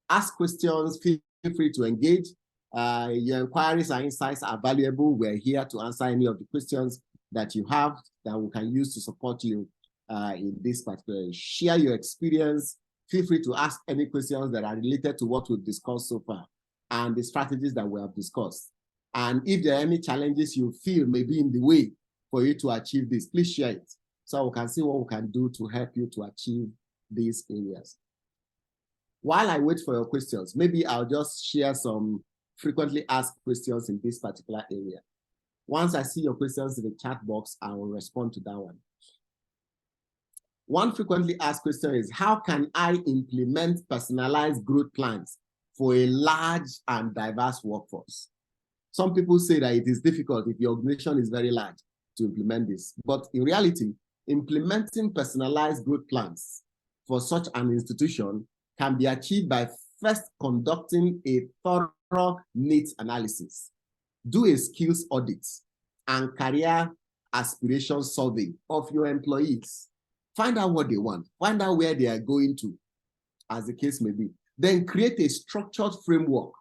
Ask questions, feel free to engage. Your inquiries and insights are valuable. We're here to answer any of the questions that you have that we can use to support you in this particular. Share your experience. Feel free to ask any questions that are related to what we've discussed so far and the strategies that we have discussed. And if there are any challenges you feel may be in the way for you to achieve this, please share it so we can see what we can do to help you to achieve these areas. While I wait for your questions, maybe I'll just share some frequently asked questions in this particular area. Once I see your questions in the chat box, I will respond to that one. One frequently asked question is, how can I implement personalized growth plans for a large and diverse workforce? Some people say that it is difficult if your organization is very large to implement this. But in reality, implementing personalized growth plans for such an institution can be achieved by first conducting a thorough needs analysis, do a skills audit, and career aspiration survey of your employees. Find out what they want, find out where they are going to, as the case may be. Then create a structured framework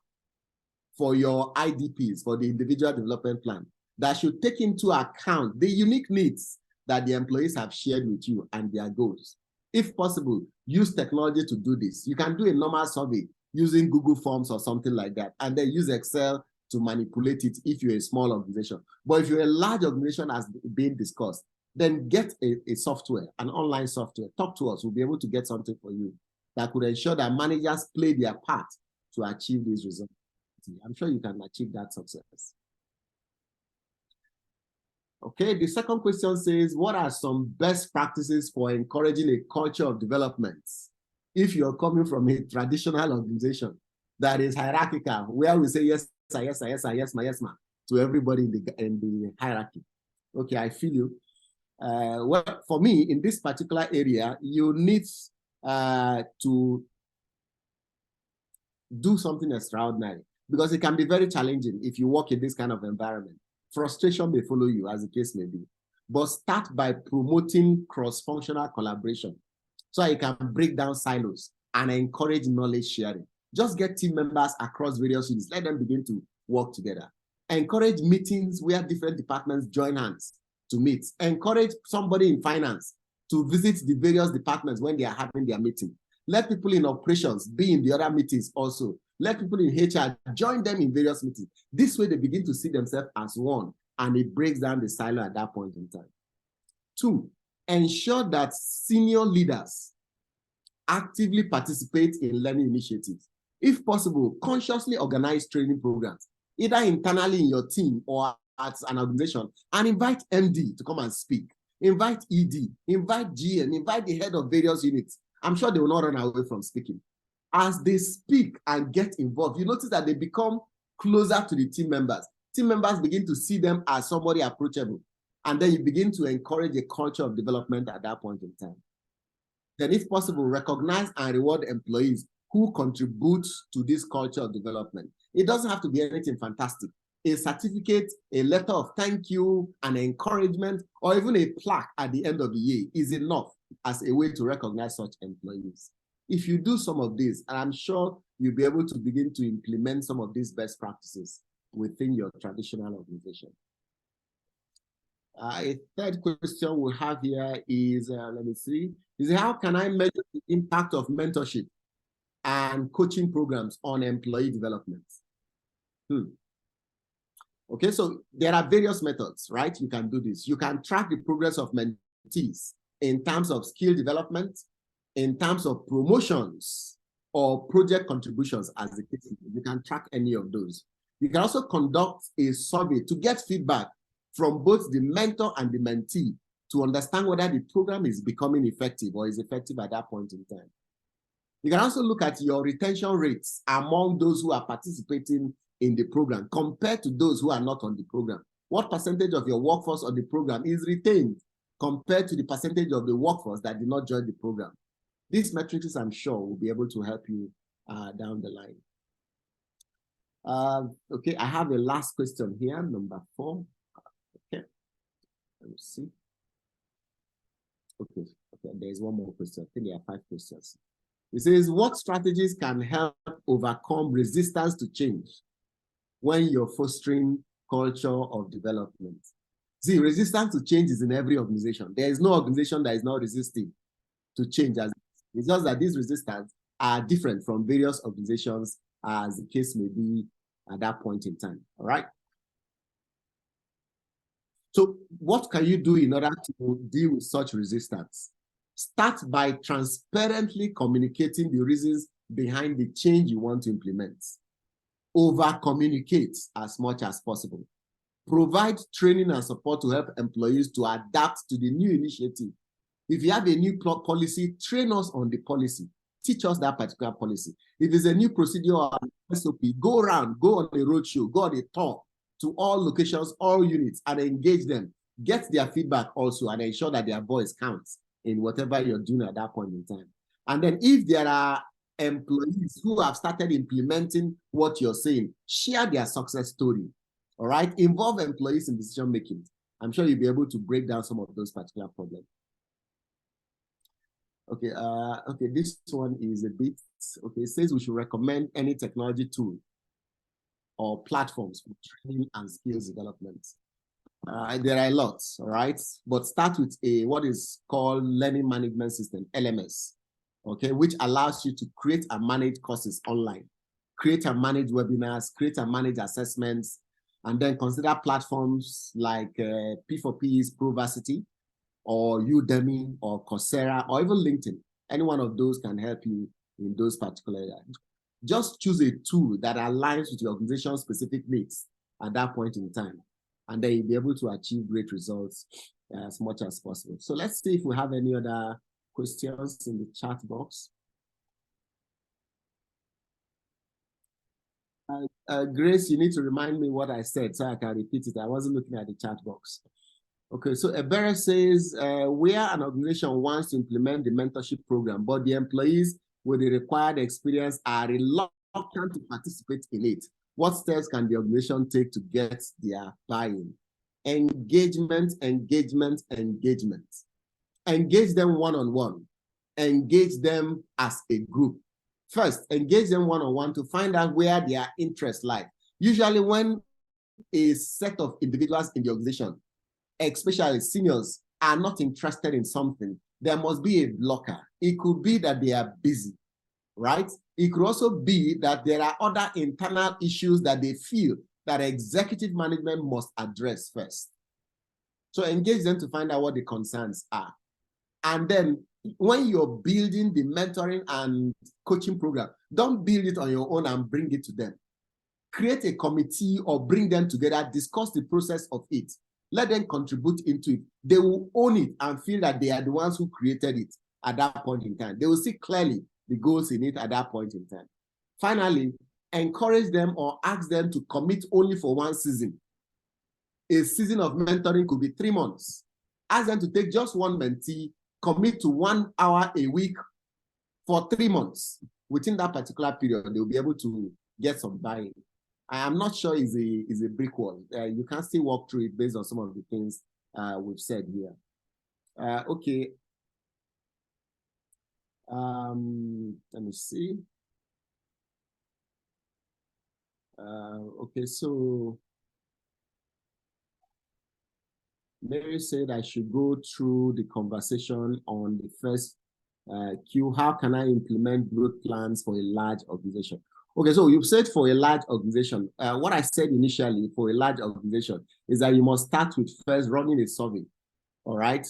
for your IDPs, for the individual development plan, that should take into account the unique needs that the employees have shared with you and their goals. If possible, use technology to do this. You can do a normal survey using Google Forms or something like that, and then use Excel to manipulate it if you're a small organization. But if you're a large organization as being discussed, then get a software, an online software. Talk to us. We'll be able to get something for you that could ensure that managers play their part to achieve these results. I'm sure you can achieve that success. Okay, the second question says, what are some best practices for encouraging a culture of development if you're coming from a traditional organization that is hierarchical, where we say yes, sir, yes, sir, yes, sir, yes, ma, yes, ma, to everybody in the hierarchy? Okay, I feel you. Well, for me, in this particular area, you need to do something extraordinary, because it can be very challenging if you work in this kind of environment. Frustration may follow you, as the case may be. But start by promoting cross-functional collaboration so you can break down silos and encourage knowledge sharing. Just get team members across various units. Let them begin to work together. Encourage meetings where different departments join hands to meet. Encourage somebody in finance to visit the various departments when they are having their meeting. Let people in operations be in the other meetings also. Let people in HR join them in various meetings. This way they begin to see themselves as one, and it breaks down the silo at that point in time. 2, ensure that senior leaders actively participate in learning initiatives. If possible, consciously organize training programs, either internally in your team or at an organization, and invite MD to come and speak. Invite ED, invite GM, invite the head of various units. I'm sure they will not run away from speaking. As they speak and get involved, you notice that they become closer to the team members. Team members begin to see them as somebody approachable. And then you begin to encourage a culture of development at that point in time. Then, if possible, recognize and reward employees who contribute to this culture of development. It doesn't have to be anything fantastic. A certificate, a letter of thank you, an encouragement, or even a plaque at the end of the year is enough as a way to recognize such employees. If you do some of this, and I'm sure you'll be able to begin to implement some of these best practices within your traditional organization. A third question we have here is, let me see, is how can I measure the impact of mentorship and coaching programs on employee development? Okay, so there are various methods, right? You can do this. You can track the progress of mentees in terms of skill development, in terms of promotions or project contributions, as the case. You can track any of those. You can also conduct a survey to get feedback from both the mentor and the mentee to understand whether the program is becoming effective or is effective at that point in time. You can also look at your retention rates among those who are participating in the program compared to those who are not on the program. What percentage of your workforce on the program is retained compared to the percentage of the workforce that did not join the program? These metrics, I'm sure, will be able to help you down the line. Okay, I have a last question here, number 4. Okay, let me see. Okay, there's one more question. I think there are 5 questions. It says, what strategies can help overcome resistance to change when you're fostering culture of development? See, resistance to change is in every organization. There is no organization that is not resisting to change. It's just that these resistance are different from various organizations, as the case may be at that point in time. All right. So what can you do in order to deal with such resistance? Start by transparently communicating the reasons behind the change you want to implement. Over-communicate as much as possible. Provide training and support to help employees to adapt to the new initiative. If you have a new policy, train us on the policy. Teach us that particular policy. If it's a new procedure or SOP, go around, go on a roadshow, go on a tour to all locations, all units, and engage them. Get their feedback also and ensure that their voice counts in whatever you're doing at that point in time. And then if there are employees who have started implementing what you're saying, share their success story. All right, involve employees in decision making. I'm sure you'll be able to break down some of those particular problems. Okay, okay, this one is a bit, okay, it says we should recommend any technology tool or platforms for training and skills development. There are lots, all right, but start with what is called learning management system, LMS, okay, which allows you to create and manage courses online, create and manage webinars, create and manage assessments, and then consider platforms like P4P's ProVarsity, or Udemy, or Coursera, or even LinkedIn. Any one of those can help you in those particular areas. Just choose a tool that aligns with your organization's specific needs at that point in time, and then you'll be able to achieve great results as much as possible. So let's see if we have any other questions in the chat box. Grace, you need to remind me what I said so I can repeat it. I wasn't looking at the chat box. Okay, so Ebere says, where an organization wants to implement the mentorship program, but the employees with the required experience are reluctant to participate in it. What steps can the organization take to get their buy-in? Engagement, engagement, engagement. Engage them one-on-one. Engage them as a group. First, engage them one-on-one to find out where their interests lie. Usually when a set of individuals in the organization, especially seniors, are not interested in something, there must be a blocker. It could be that they are busy, right? It could also be that there are other internal issues that they feel that executive management must address first. So engage them to find out what the concerns are. And then when you're building the mentoring and coaching program, don't build it on your own and bring it to them. Create a committee or bring them together, discuss the process of it. Let them contribute into it. They will own it and feel that they are the ones who created it at that point in time. They will see clearly the goals in it at that point in time. Finally, encourage them or ask them to commit only for one season. A season of mentoring could be 3 months. Ask them to take just one mentee, commit to 1 hour a week for 3 months. Within that particular period, they'll be able to get some buy-in. I am not sure is a brick wall. You can still walk through it based on some of the things we've said here. Okay. Let me see. Okay, so Mary said I should go through the conversation on the first Q. How can I implement growth plans for a large organization? Okay, so you've said for a large organization. What I said initially for a large organization is that you must start with first running a survey, all right?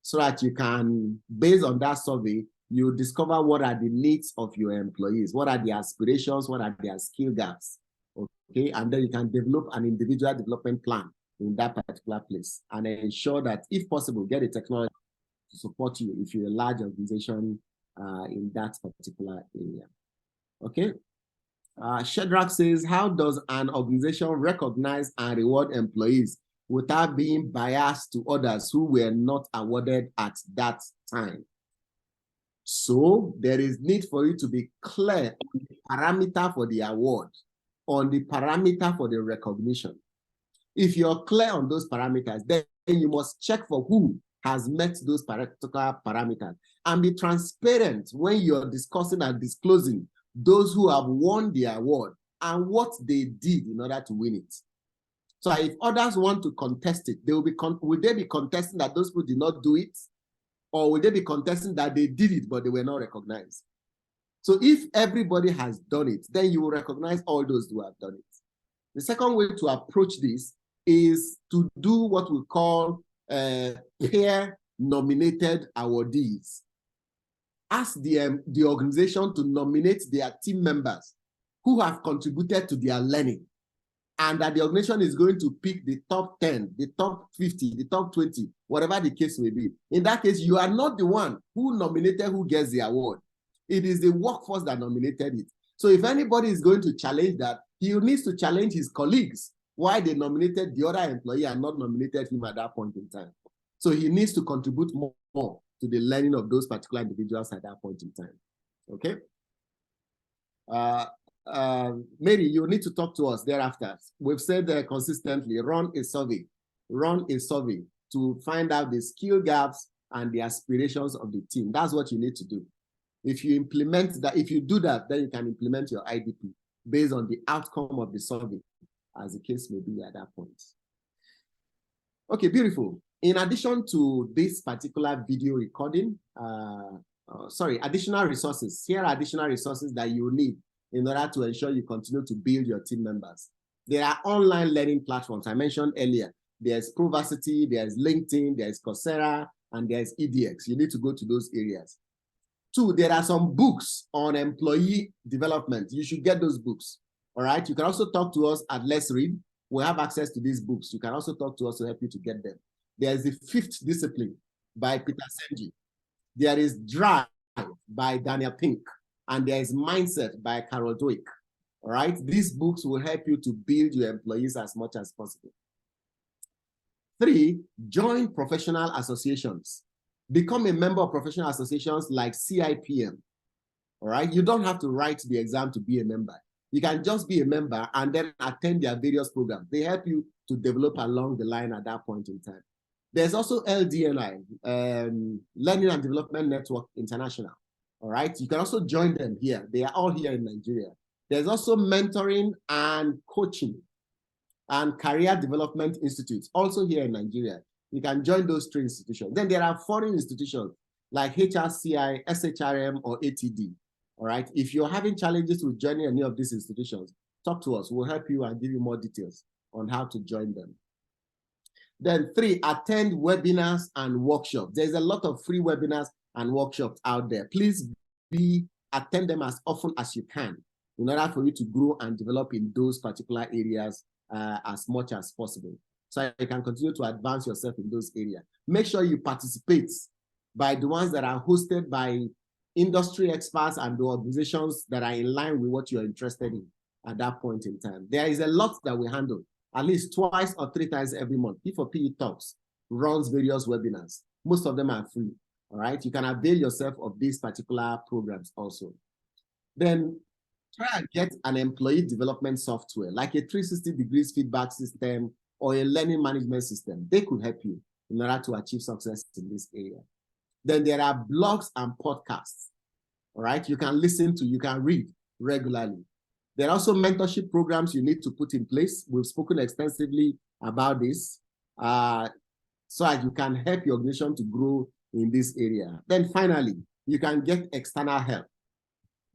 So that you can, based on that survey, you discover what are the needs of your employees, what are the aspirations, what are their skill gaps, Okay, and then you can develop an individual development plan in that particular place and ensure that, if possible, get a technology to support you if you're a large organization in that particular area. Okay. Shedrack says, how does an organization recognize and reward employees without being biased to others who were not awarded at that time? So there is need for you to be clear on the parameter for the award, on the parameter for the recognition. If you're clear on those parameters, then you must check for who has met those particular parameters and be transparent when you're discussing and disclosing those who have won the award and what they did in order to win it. So if others want to contest it, will they be contesting that those people did not do it? Or will they be contesting that they did it, but they were not recognized? So if everybody has done it, then you will recognize all those who have done it. The second way to approach this is to do what we call peer-nominated awardees. Ask the organization to nominate their team members who have contributed to their learning, and that the organization is going to pick the top 10, the top 50, the top 20, whatever the case may be. In that case, you are not the one who nominated who gets the award. It is the workforce that nominated it. So if anybody is going to challenge that, he needs to challenge his colleagues why they nominated the other employee and not nominated him at that point in time. So he needs to contribute more to the learning of those particular individuals at that point in time. Okay? Mary, you need to talk to us thereafter. We've said consistently, run a survey to find out the skill gaps and the aspirations of the team. That's what you need to do. If you implement that, if you do that, then you can implement your IDP based on the outcome of the survey, as the case may be at that point. Okay, beautiful. In addition to this particular video recording, additional resources. Here are additional resources that you need in order to ensure you continue to build your team members. There are online learning platforms I mentioned earlier. There's ProVarsity, there's LinkedIn, there's Coursera, and there's EDX. You need to go to those areas. 2, there are some books on employee development. You should get those books. All right. You can also talk to us at Let's Read. We have access to these books. You can also talk to us to help you to get them. There's the 5th Discipline by Peter Senge. There is Drive by Daniel Pink. And there is Mindset by Carol Dweck. All right. These books will help you to build your employees as much as possible. 3, join professional associations. Become a member of professional associations like CIPM. All right. You don't have to write the exam to be a member. You can just be a member and then attend their various programs. They help you to develop along the line at that point in time. There's also LDNI, Learning and Development Network International. All right. You can also join them here. They are all here in Nigeria. There's also mentoring and coaching and career development institutes, also here in Nigeria. You can join those 3 institutions. Then there are foreign institutions like HRCI, SHRM, or ATD. All right. If you're having challenges with joining any of these institutions, talk to us. We'll help you and give you more details on how to join them. Then 3, attend webinars and workshops. There's a lot of free webinars and workshops out there. Please attend them as often as you can in order for you to grow and develop in those particular areas as much as possible. So you can continue to advance yourself in those areas. Make sure you participate by the ones that are hosted by industry experts and the organizations that are in line with what you're interested in at that point in time. There is a lot that we handle, at least 2 or 3 times every month. P4PETalks runs various webinars. Most of them are free. All right. You can avail yourself of these particular programs also. Then try and get an employee development software like a 360 degrees feedback system or a learning management system. They could help you in order to achieve success in this area. Then there are blogs and podcasts. All right. You can listen to, you can read regularly. There are also mentorship programs you need to put in place. We've spoken extensively about this so that you can help your organization to grow in this area. Then finally, you can get external help.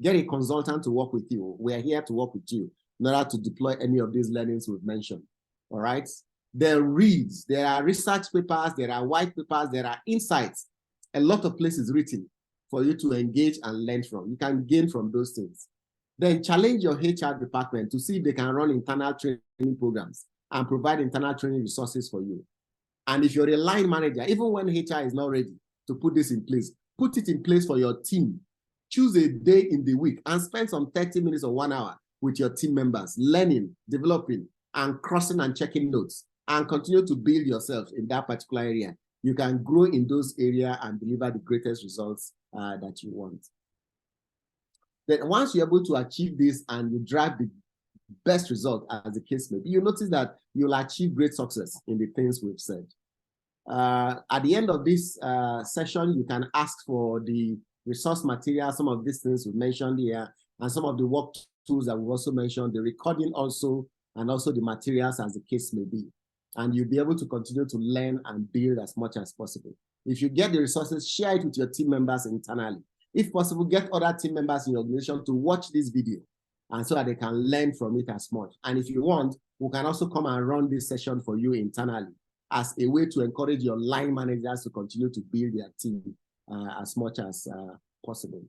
Get a consultant to work with you. We're here to work with you in order to deploy any of these learnings we've mentioned. All right. There are reads, there are research papers, there are white papers, there are insights. A lot of places written for you to engage and learn from. You can gain from those things. Then challenge your HR department to see if they can run internal training programs and provide internal training resources for you. And if you're a line manager, even when HR is not ready to put this in place, put it in place for your team. Choose a day in the week and spend some 30 minutes or 1 hour with your team members, learning, developing, and crossing and checking notes, and continue to build yourself in that particular area. You can grow in those areas and deliver the greatest results that you want. Then once you're able to achieve this and you drive the best result as the case may be, you notice that you'll achieve great success in the things we've said. At the end of this session, you can ask for the resource material, some of these things we mentioned here, and some of the work tools that we've also mentioned, the recording also, and also the materials as the case may be. And you'll be able to continue to learn and build as much as possible. If you get the resources, share it with your team members internally. If possible, get other team members in your organization to watch this video, and so that they can learn from it as much. And if you want, we can also come and run this session for you internally as a way to encourage your line managers to continue to build their team as much as possible.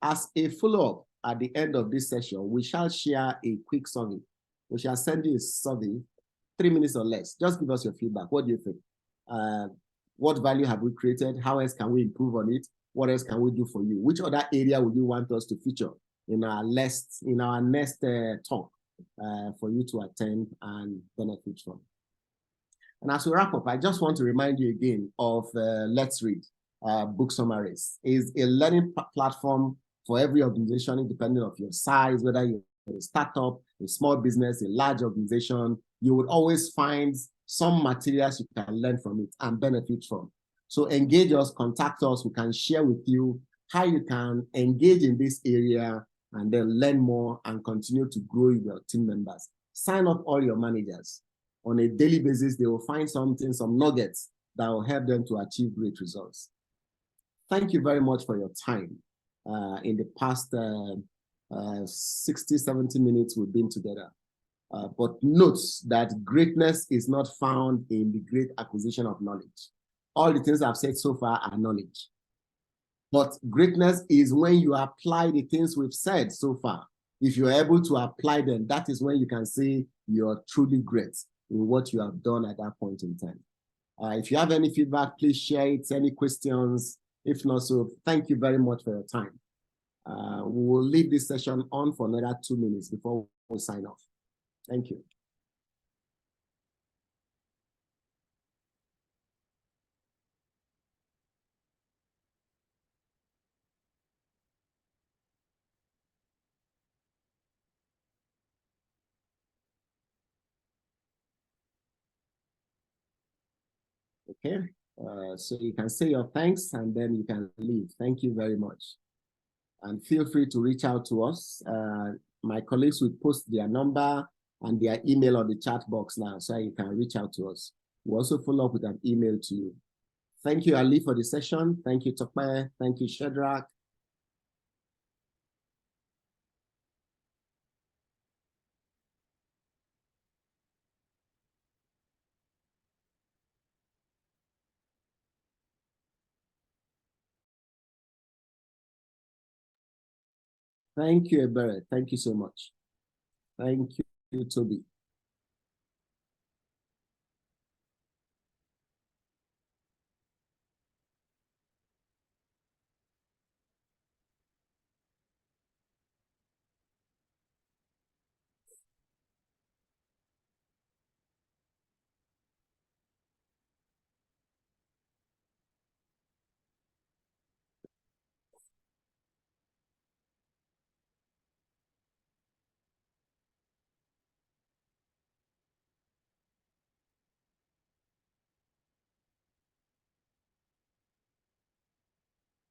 As a follow-up, at the end of this session, we shall share a quick survey. We shall send you a survey, 3 minutes or less. Just give us your feedback. What do you think? What value have we created? How else can we improve on it? What else can we do for you? Which other area would you want us to feature in our next talk for you to attend and benefit from? And as we wrap up, I just want to remind you again of Let's Read book summaries. It's a learning platform for every organization, independent of your size, whether you're a startup, a small business, a large organization. You would always find some materials you can learn from it and benefit from. So engage us, contact us. We can share with you how you can engage in this area and then learn more and continue to grow your team members. Sign up all your managers. On a daily basis, they will find something, some nuggets that will help them to achieve great results. Thank you very much for your time. In the past 60, 70 minutes we've been together. But note that greatness is not found in the great acquisition of knowledge. All the things I've said so far are knowledge. But greatness is when you apply the things we've said so far. If you're able to apply them, that is when you can say you're truly great in what you have done at that point in time. If you have any feedback, please share it, any questions. If not, so thank you very much for your time. We will leave this session on for another 2 minutes before we sign off. Thank you. Okay, so you can say your thanks and then you can leave. Thank you very much. And feel free to reach out to us. My colleagues will post their number and their email on the chat box now, so you can reach out to us. We'll also follow up with an email to you. Thank you, Ali, for the session. Thank you, Tokpe. Thank you, Shadrach. Thank you, Ebere. Thank you so much. Thank you, Toby.